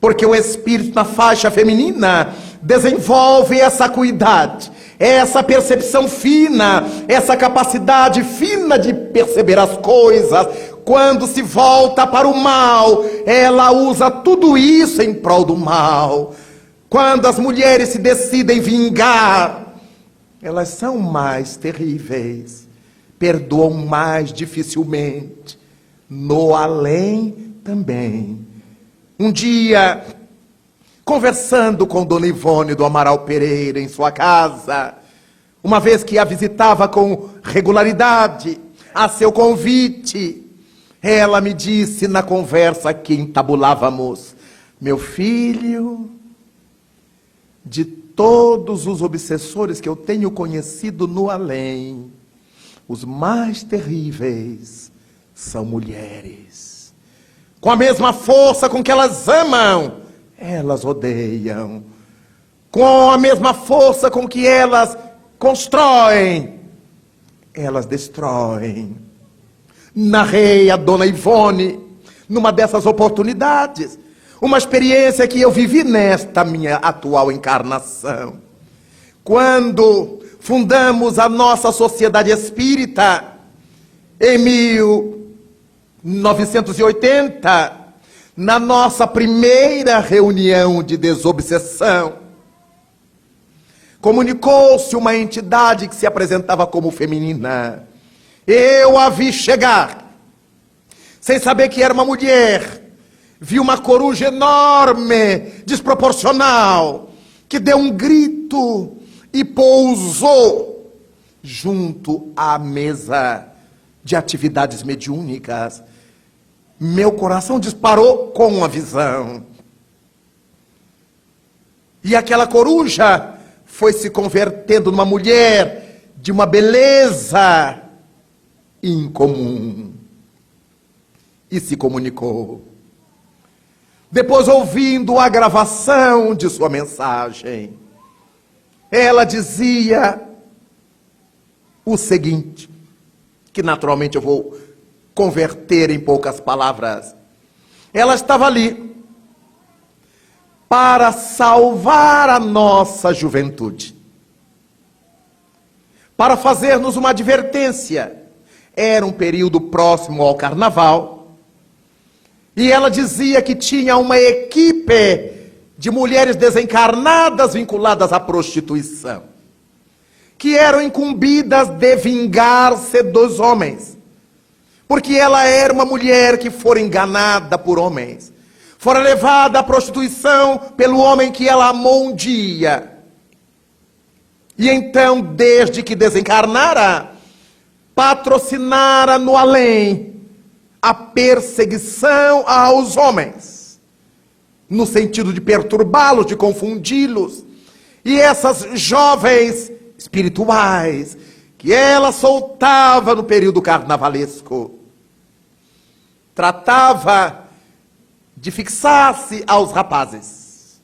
Porque o espírito na faixa feminina desenvolve essa acuidade, essa percepção fina, essa capacidade fina de perceber as coisas. Quando se volta para o mal, ela usa tudo isso em prol do mal. Quando as mulheres se decidem vingar, elas são mais terríveis, perdoam mais dificilmente, no além também. Um dia, conversando com Dona Ivone do Amaral Pereira em sua casa, uma vez que a visitava com regularidade, a seu convite, ela me disse na conversa que entabulávamos: meu filho, de todos os obsessores que eu tenho conhecido no além, os mais terríveis são mulheres. Com a mesma força com que elas amam, elas odeiam. Com a mesma força com que elas constroem, elas destroem. Narrei a Dona Ivone, numa dessas oportunidades, uma experiência que eu vivi nesta minha atual encarnação. Quando fundamos a nossa sociedade espírita, em 1980, na nossa primeira reunião de desobsessão, comunicou-se uma entidade que se apresentava como feminina. Eu a vi chegar, sem saber que era uma mulher. Vi uma coruja enorme, desproporcional, que deu um grito e pousou junto à mesa de atividades mediúnicas. Meu coração disparou com a visão. E aquela coruja foi se convertendo numa mulher de uma beleza incomum. E se comunicou. Depois, ouvindo a gravação de sua mensagem, ela dizia o seguinte, que naturalmente eu vou converter em poucas palavras. Ela estava ali para salvar a nossa juventude, para fazer-nos uma advertência. Era um período próximo ao carnaval, e ela dizia que tinha uma equipe de mulheres desencarnadas vinculadas à prostituição, que eram incumbidas de vingar-se dos homens, porque ela era uma mulher que fora enganada por homens, fora levada à prostituição pelo homem que ela amou um dia. E então, desde que desencarnara, patrocinara no além a perseguição aos homens, no sentido de perturbá-los, de confundi-los. E essas jovens espirituais que ela soltava no período carnavalesco, tratava de fixar-se aos rapazes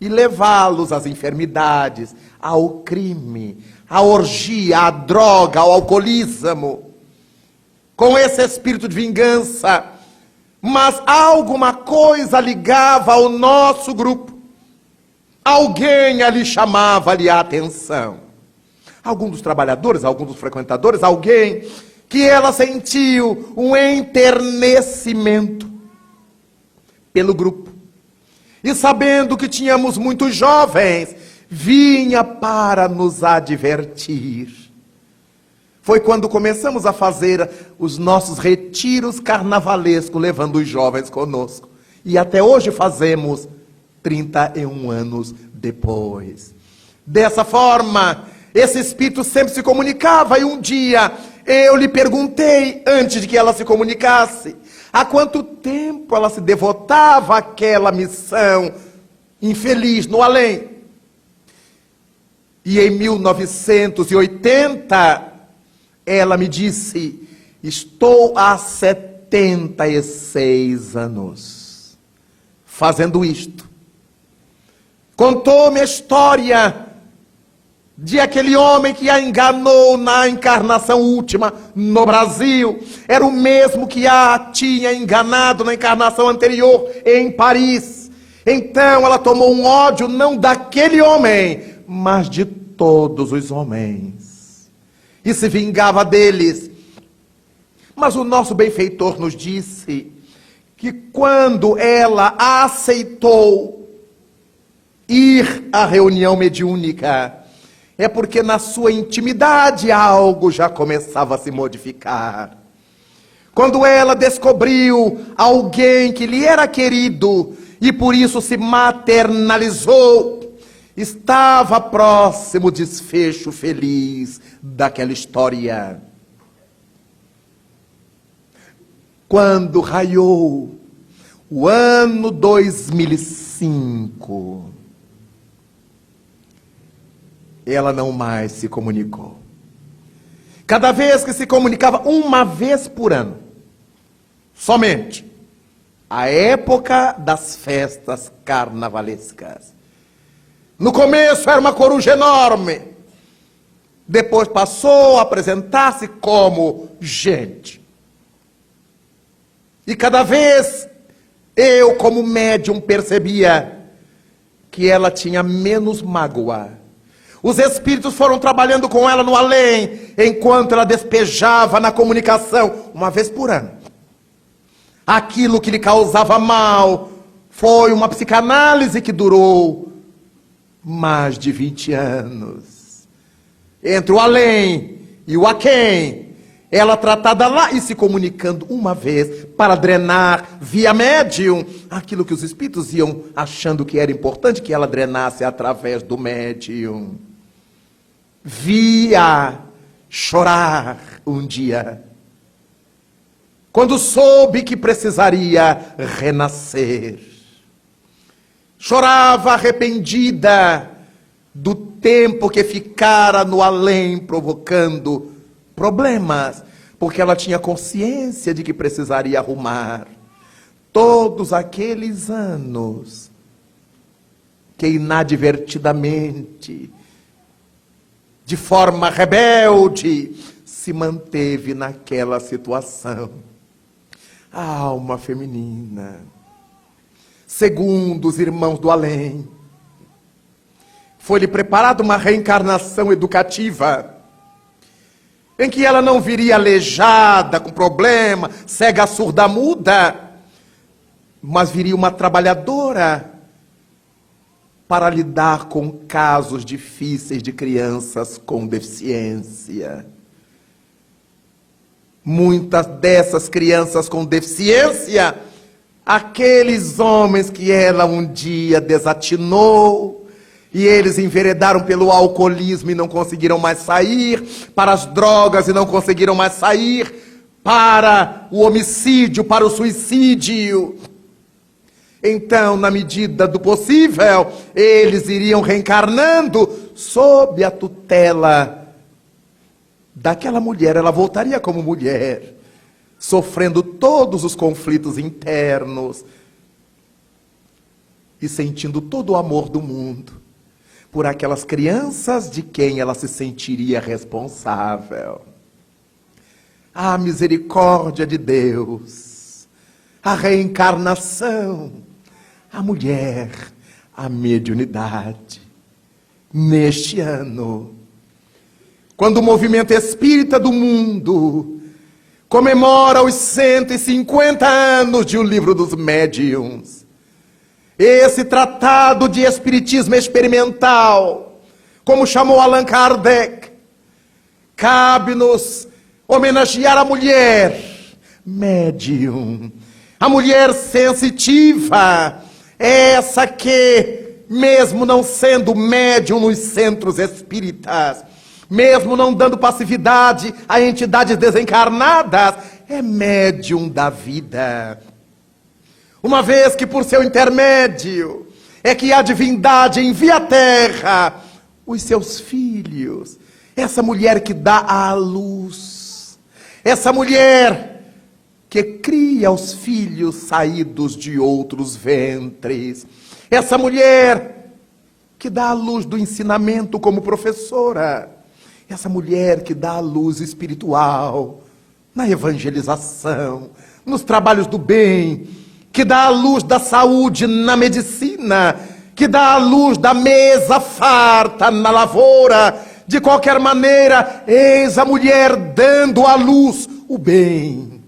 e levá-los às enfermidades, ao crime, à orgia, à droga, ao alcoolismo, com esse espírito de vingança. Mas alguma coisa ligava ao nosso grupo. Alguém ali chamava-lhe a atenção. Algum dos trabalhadores, algum dos frequentadores, alguém que ela sentiu um enternecimento pelo grupo. E sabendo que tínhamos muitos jovens, vinha para nos advertir. Foi quando começamos a fazer os nossos retiros carnavalescos, levando os jovens conosco. E até hoje fazemos, 31 anos depois. Dessa forma, esse espírito sempre se comunicava, e um dia eu lhe perguntei, antes de que ela se comunicasse, há quanto tempo ela se devotava àquela missão infeliz no além. E em 1980, ela me disse: estou há 76 anos fazendo isto. Contou-me a história de aquele homem que a enganou na encarnação última no Brasil. Era o mesmo que a tinha enganado na encarnação anterior em Paris. Então ela tomou um ódio não daquele homem, mas de todos os homens, e se vingava deles. Mas o nosso benfeitor nos disse que quando ela aceitou ir à reunião mediúnica, é porque na sua intimidade algo já começava a se modificar. Quando ela descobriu alguém que lhe era querido e por isso se maternalizou, estava próximo o desfecho feliz daquela história. Quando raiou o ano 2005, ela não mais se comunicou. Cada vez que se comunicava, uma vez por ano, somente, a época das festas carnavalescas. No começo era uma coruja enorme, depois passou a apresentar-se como gente. E cada vez eu, como médium, percebia que ela tinha menos mágoa. Os espíritos foram trabalhando com ela no além, enquanto ela despejava na comunicação, uma vez por ano, aquilo que lhe causava mal. Foi uma psicanálise que durou mais de 20 anos. Entre o além e o aquém, ela tratada lá e se comunicando uma vez para drenar via médium aquilo que os espíritos iam achando que era importante que ela drenasse através do médium. Via chorar um dia, quando soube que precisaria renascer. Chorava arrependida do tempo que ficara no além provocando problemas, porque ela tinha consciência de que precisaria arrumar todos aqueles anos que inadvertidamente, de forma rebelde, se manteve naquela situação. A alma feminina, segundo os irmãos do além, foi-lhe preparada uma reencarnação educativa, em que ela não viria aleijada, com problema, cega, surda, muda, mas viria uma trabalhadora para lidar com casos difíceis de crianças com deficiência. Muitas dessas crianças com deficiência, aqueles homens que ela um dia desatinou, e eles enveredaram pelo alcoolismo e não conseguiram mais sair, para as drogas e não conseguiram mais sair, para o homicídio, para o suicídio. Então, na medida do possível, eles iriam reencarnando sob a tutela daquela mulher. Ela voltaria como mulher, sofrendo todos os conflitos internos e sentindo todo o amor do mundo por aquelas crianças de quem ela se sentiria responsável. A misericórdia de Deus, a reencarnação, a mulher, a mediunidade. Neste ano, quando o movimento espírita do mundo comemora os 150 anos de O Livro dos Médiuns, esse tratado de espiritismo experimental, como chamou Allan Kardec, cabe-nos homenagear a mulher médium, a mulher sensitiva, essa que, mesmo não sendo médium nos centros espíritas, mesmo não dando passividade a entidades desencarnadas, é médium da vida. Uma vez que por seu intermédio é que a divindade envia à terra os seus filhos. Essa mulher que dá à luz, essa mulher que cria os filhos saídos de outros ventres, essa mulher que dá a luz do ensinamento como professora, essa mulher que dá a luz espiritual na evangelização, nos trabalhos do bem, que dá a luz da saúde na medicina, que dá a luz da mesa farta na lavoura. De qualquer maneira, eis a mulher dando à luz o bem.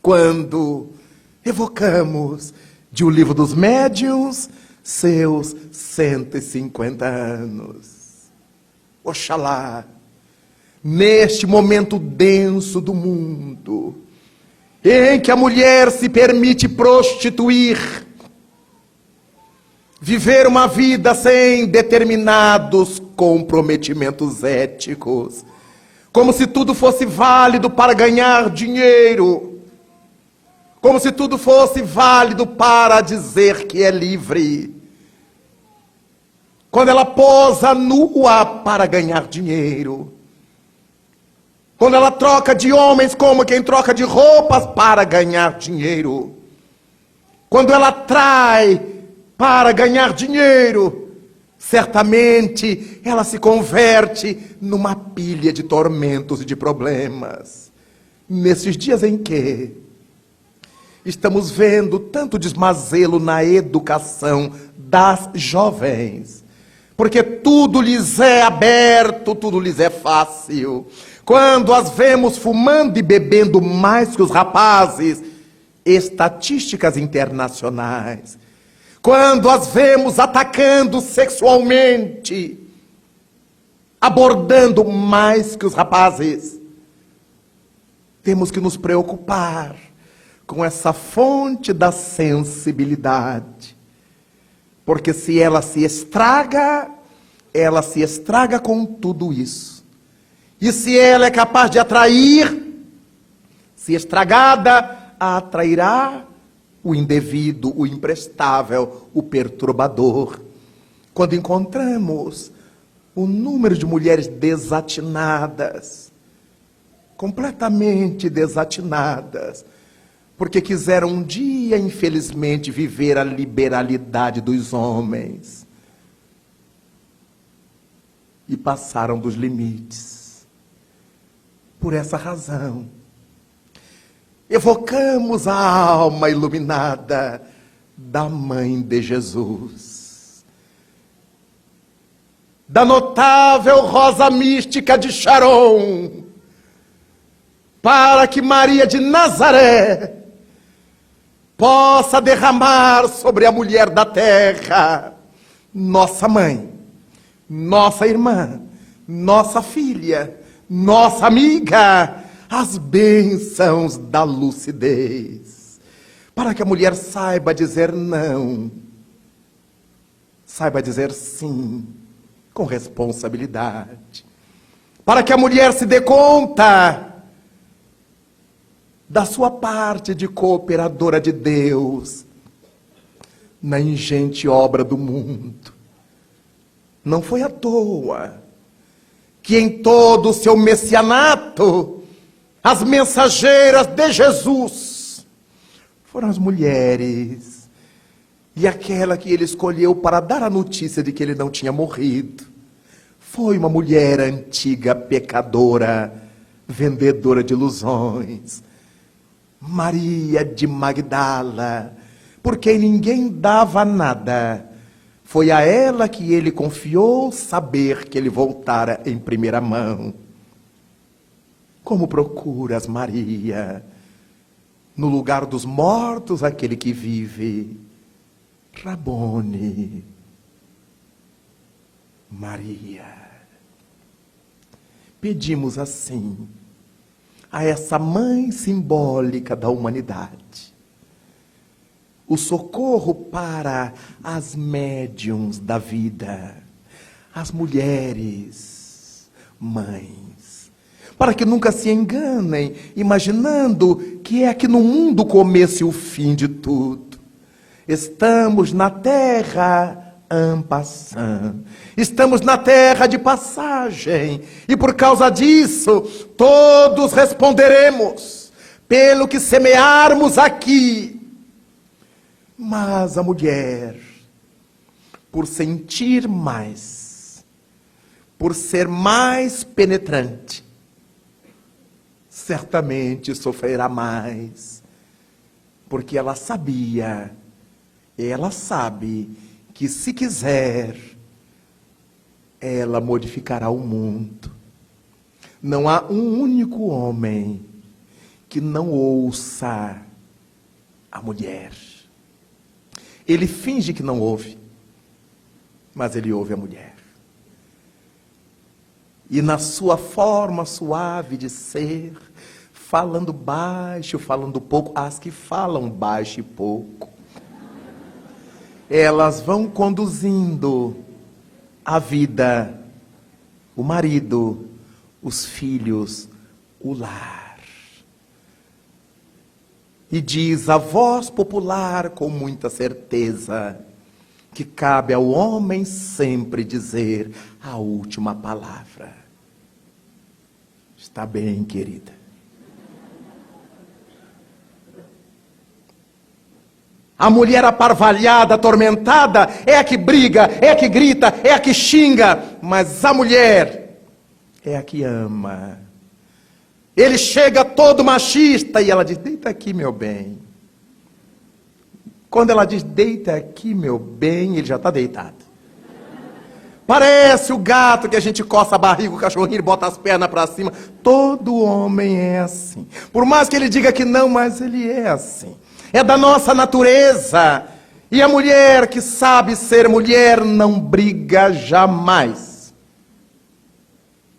Quando evocamos de O Livro dos Médiuns seus 150 anos. Oxalá, neste momento denso do mundo, em que a mulher se permite prostituir, viver uma vida sem determinados comprometimentos éticos, como se tudo fosse válido para ganhar dinheiro, como se tudo fosse válido para dizer que é livre. Quando ela posa nua para ganhar dinheiro, quando ela troca de homens como quem troca de roupas para ganhar dinheiro, quando ela trai para ganhar dinheiro, certamente ela se converte numa pilha de tormentos e de problemas. Nesses dias em que estamos vendo tanto desmazelo na educação das jovens, porque tudo lhes é aberto, tudo lhes é fácil. Quando as vemos fumando e bebendo mais que os rapazes, estatísticas internacionais. Quando as vemos atacando sexualmente, abordando mais que os rapazes, temos que nos preocupar com essa fonte da sensibilidade. Porque se ela se estraga com tudo isso. E se ela é capaz de atrair, se estragada, atrairá o indevido, o imprestável, o perturbador. Quando encontramos o número de mulheres desatinadas, completamente desatinadas, porque quiseram um dia, infelizmente, viver a liberalidade dos homens e passaram dos limites. Por essa razão, evocamos a alma iluminada da Mãe de Jesus, da notável rosa mística de Sharon, para que Maria de Nazaré possa derramar sobre a mulher da terra, nossa mãe, nossa irmã, nossa filha, nossa amiga, as bênçãos da lucidez, para que a mulher saiba dizer não, saiba dizer sim, com responsabilidade, para que a mulher se dê conta da sua parte de cooperadora de Deus na ingente obra do mundo. Não foi à toa que em todo o seu messianato as mensageiras de Jesus foram as mulheres, e aquela que ele escolheu para dar a notícia de que ele não tinha morrido foi uma mulher antiga, pecadora, vendedora de ilusões, Maria de Magdala, por quem ninguém dava nada. Foi a ela que ele confiou saber que ele voltara em primeira mão. Como procuras, Maria, no lugar dos mortos aquele que vive? Rabone, Maria. Pedimos assim a essa mãe simbólica da humanidade o socorro para as médiuns da vida, as mulheres, mães, para que nunca se enganem, imaginando que é aqui no mundo comece o fim de tudo. Estamos na terra en passant, estamos na terra de passagem, e por causa disso, todos responderemos pelo que semearmos aqui. Mas a mulher, por sentir mais, por ser mais penetrante, certamente sofrerá mais porque ela sabia, ela sabe que se quiser, ela modificará o mundo. Não há um único homem que não ouça a mulher. Ele finge que não ouve, mas ele ouve a mulher. E na sua forma suave de ser, falando baixo, falando pouco, as que falam baixo e pouco, elas vão conduzindo a vida, o marido, os filhos, o lar. E diz a voz popular com muita certeza que cabe ao homem sempre dizer a última palavra. Está bem, querida. A mulher aparvalhada, atormentada, é a que briga, é a que grita, é a que xinga, mas a mulher é a que ama. Ele chega todo machista e ela diz, deita aqui, meu bem. Quando ela diz, deita aqui, meu bem, ele já está deitado. Parece o gato que a gente coça a barriga, o cachorrinho, ele bota as pernas para cima. Todo homem é assim. Por mais que ele diga que não, mas ele é assim. É da nossa natureza. E a mulher que sabe ser mulher não briga jamais.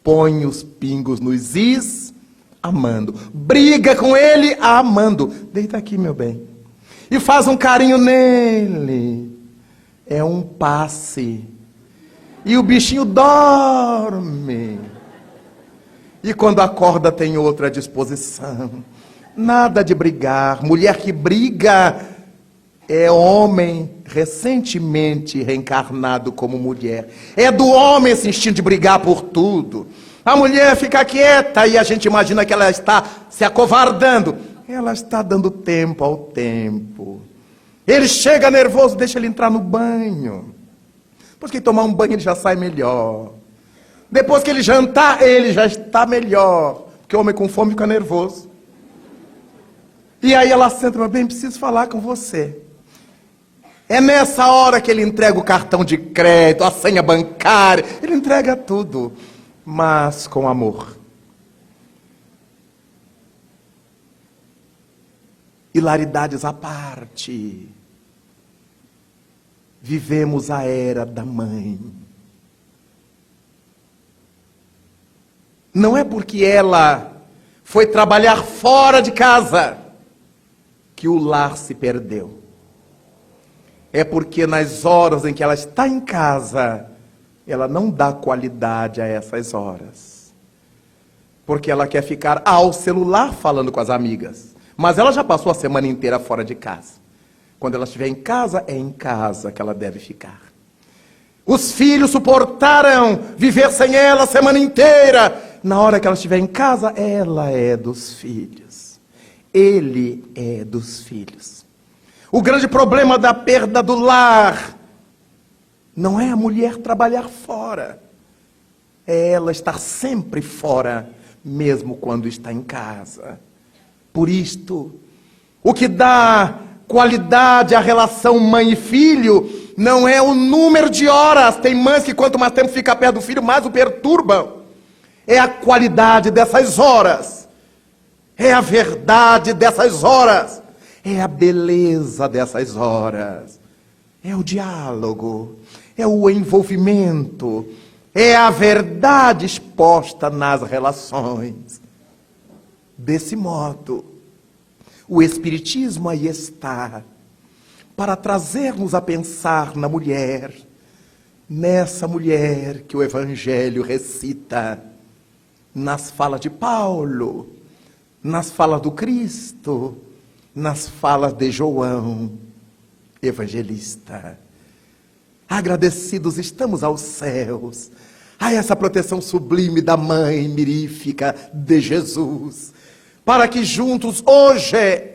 Põe os pingos nos is, amando. Briga com ele, amando. Deita aqui, meu bem. E faz um carinho nele. É um passe. E o bichinho dorme. E quando acorda tem outra disposição. Nada de brigar. Mulher que briga é homem recentemente reencarnado como mulher. É do homem esse instinto de brigar por tudo. A mulher fica quieta e a gente imagina que ela está se acovardando. Ela está dando tempo ao tempo. Ele chega nervoso, deixa ele entrar no banho. Depois que ele tomar um banho, ele já sai melhor. Depois que ele jantar, ele já está melhor. Porque o homem com fome fica nervoso. E aí ela senta, meu bem, preciso falar com você. É nessa hora que ele entrega o cartão de crédito, a senha bancária. Ele entrega tudo, mas com amor. Hilaridades à parte. Vivemos a era da mãe. Não é porque ela foi trabalhar fora de casa que o lar se perdeu. É porque nas horas em que ela está em casa, ela não dá qualidade a essas horas. Porque ela quer ficar ao celular falando com as amigas. Mas ela já passou a semana inteira fora de casa. Quando ela estiver em casa, é em casa que ela deve ficar. Os filhos suportaram viver sem ela a semana inteira. Na hora que ela estiver em casa, ela é dos filhos. Ele é dos filhos. O grande problema da perda do lar não é a mulher trabalhar fora. É ela estar sempre fora, mesmo quando está em casa. Por isto, o que dá qualidade à relação mãe e filho não é o número de horas. Tem mães que quanto mais tempo fica perto do filho, mais o perturbam. É a qualidade dessas horas. É a verdade dessas horas. É a beleza dessas horas. É o diálogo. É o envolvimento. É a verdade exposta nas relações. Desse modo, o Espiritismo aí está para trazer-nos a pensar na mulher, nessa mulher que o Evangelho recita, nas falas de Paulo, nas falas do Cristo, nas falas de João, evangelista. Agradecidos estamos aos céus, a essa proteção sublime da Mãe mirífica de Jesus, para que juntos hoje,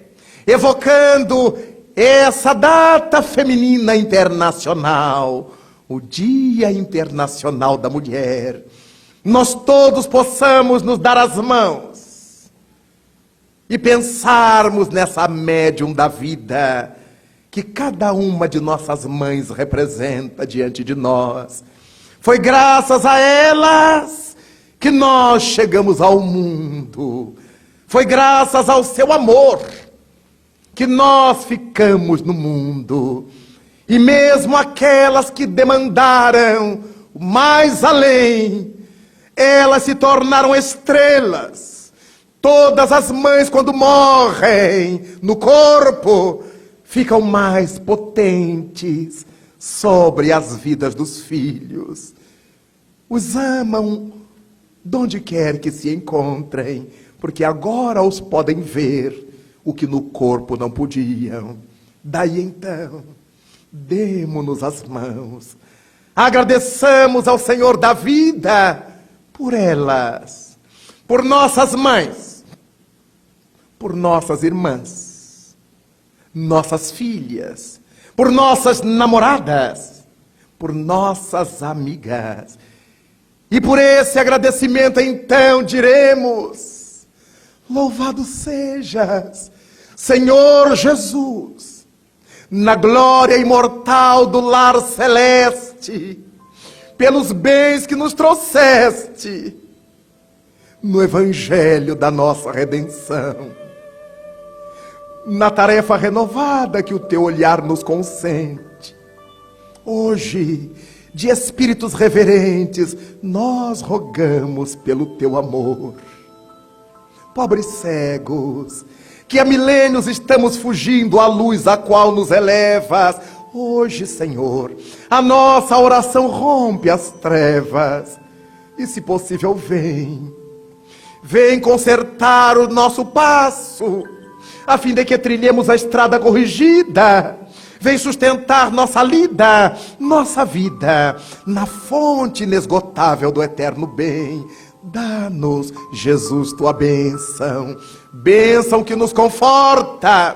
evocando essa data feminina internacional, o Dia Internacional da Mulher, nós todos possamos nos dar as mãos e pensarmos nessa médium da vida que cada uma de nossas mães representa diante de nós. Foi graças a elas que nós chegamos ao mundo. Foi graças ao seu amor que nós ficamos no mundo. E mesmo aquelas que demandaram mais além, elas se tornaram estrelas. Todas as mães, quando morrem no corpo, ficam mais potentes sobre as vidas dos filhos. Os amam donde quer que se encontrem, porque agora os podem ver o que no corpo não podiam. Daí então, demo-nos as mãos, agradeçamos ao Senhor da vida por elas, por nossas mães, por nossas irmãs, nossas filhas, por nossas namoradas, por nossas amigas. E por esse agradecimento então diremos: louvado sejas, Senhor Jesus, na glória imortal do lar celeste, pelos bens que nos trouxeste no evangelho da nossa redenção, na tarefa renovada que o teu olhar nos consente. Hoje, de espíritos reverentes, nós rogamos pelo teu amor. Pobres cegos, que há milênios estamos fugindo à luz a qual nos elevas, hoje, Senhor, a nossa oração rompe as trevas. E se possível, vem consertar o nosso passo, a fim de que trilhemos a estrada corrigida. Vem sustentar nossa lida, nossa vida, na fonte inesgotável do eterno bem. Dá-nos, Jesus, tua bênção, bênção que nos conforta,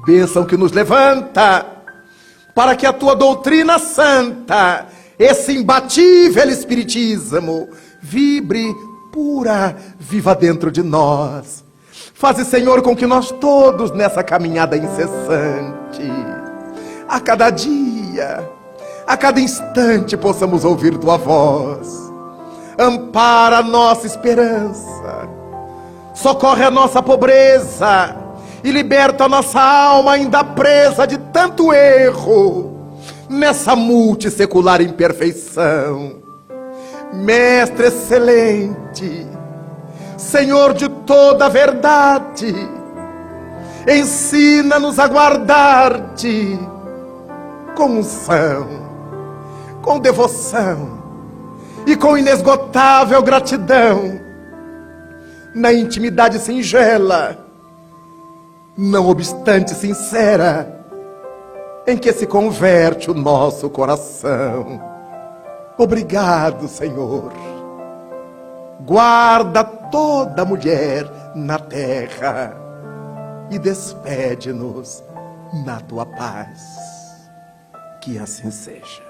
bênção que nos levanta, para que a tua doutrina santa, esse imbatível espiritismo, vibre pura, viva dentro de nós. Faze, Senhor, com que nós todos nessa caminhada incessante, a cada dia, a cada instante, possamos ouvir tua voz. Ampara a nossa esperança, socorre a nossa pobreza e liberta a nossa alma ainda presa de tanto erro nessa multissecular imperfeição. Mestre excelente, Senhor de toda a verdade, ensina-nos a guardar-te com unção, com devoção e com inesgotável gratidão, na intimidade singela, não obstante sincera, em que se converte o nosso coração. Obrigado, Senhor. Guarda toda mulher na terra e despede-nos na tua paz. Que assim seja.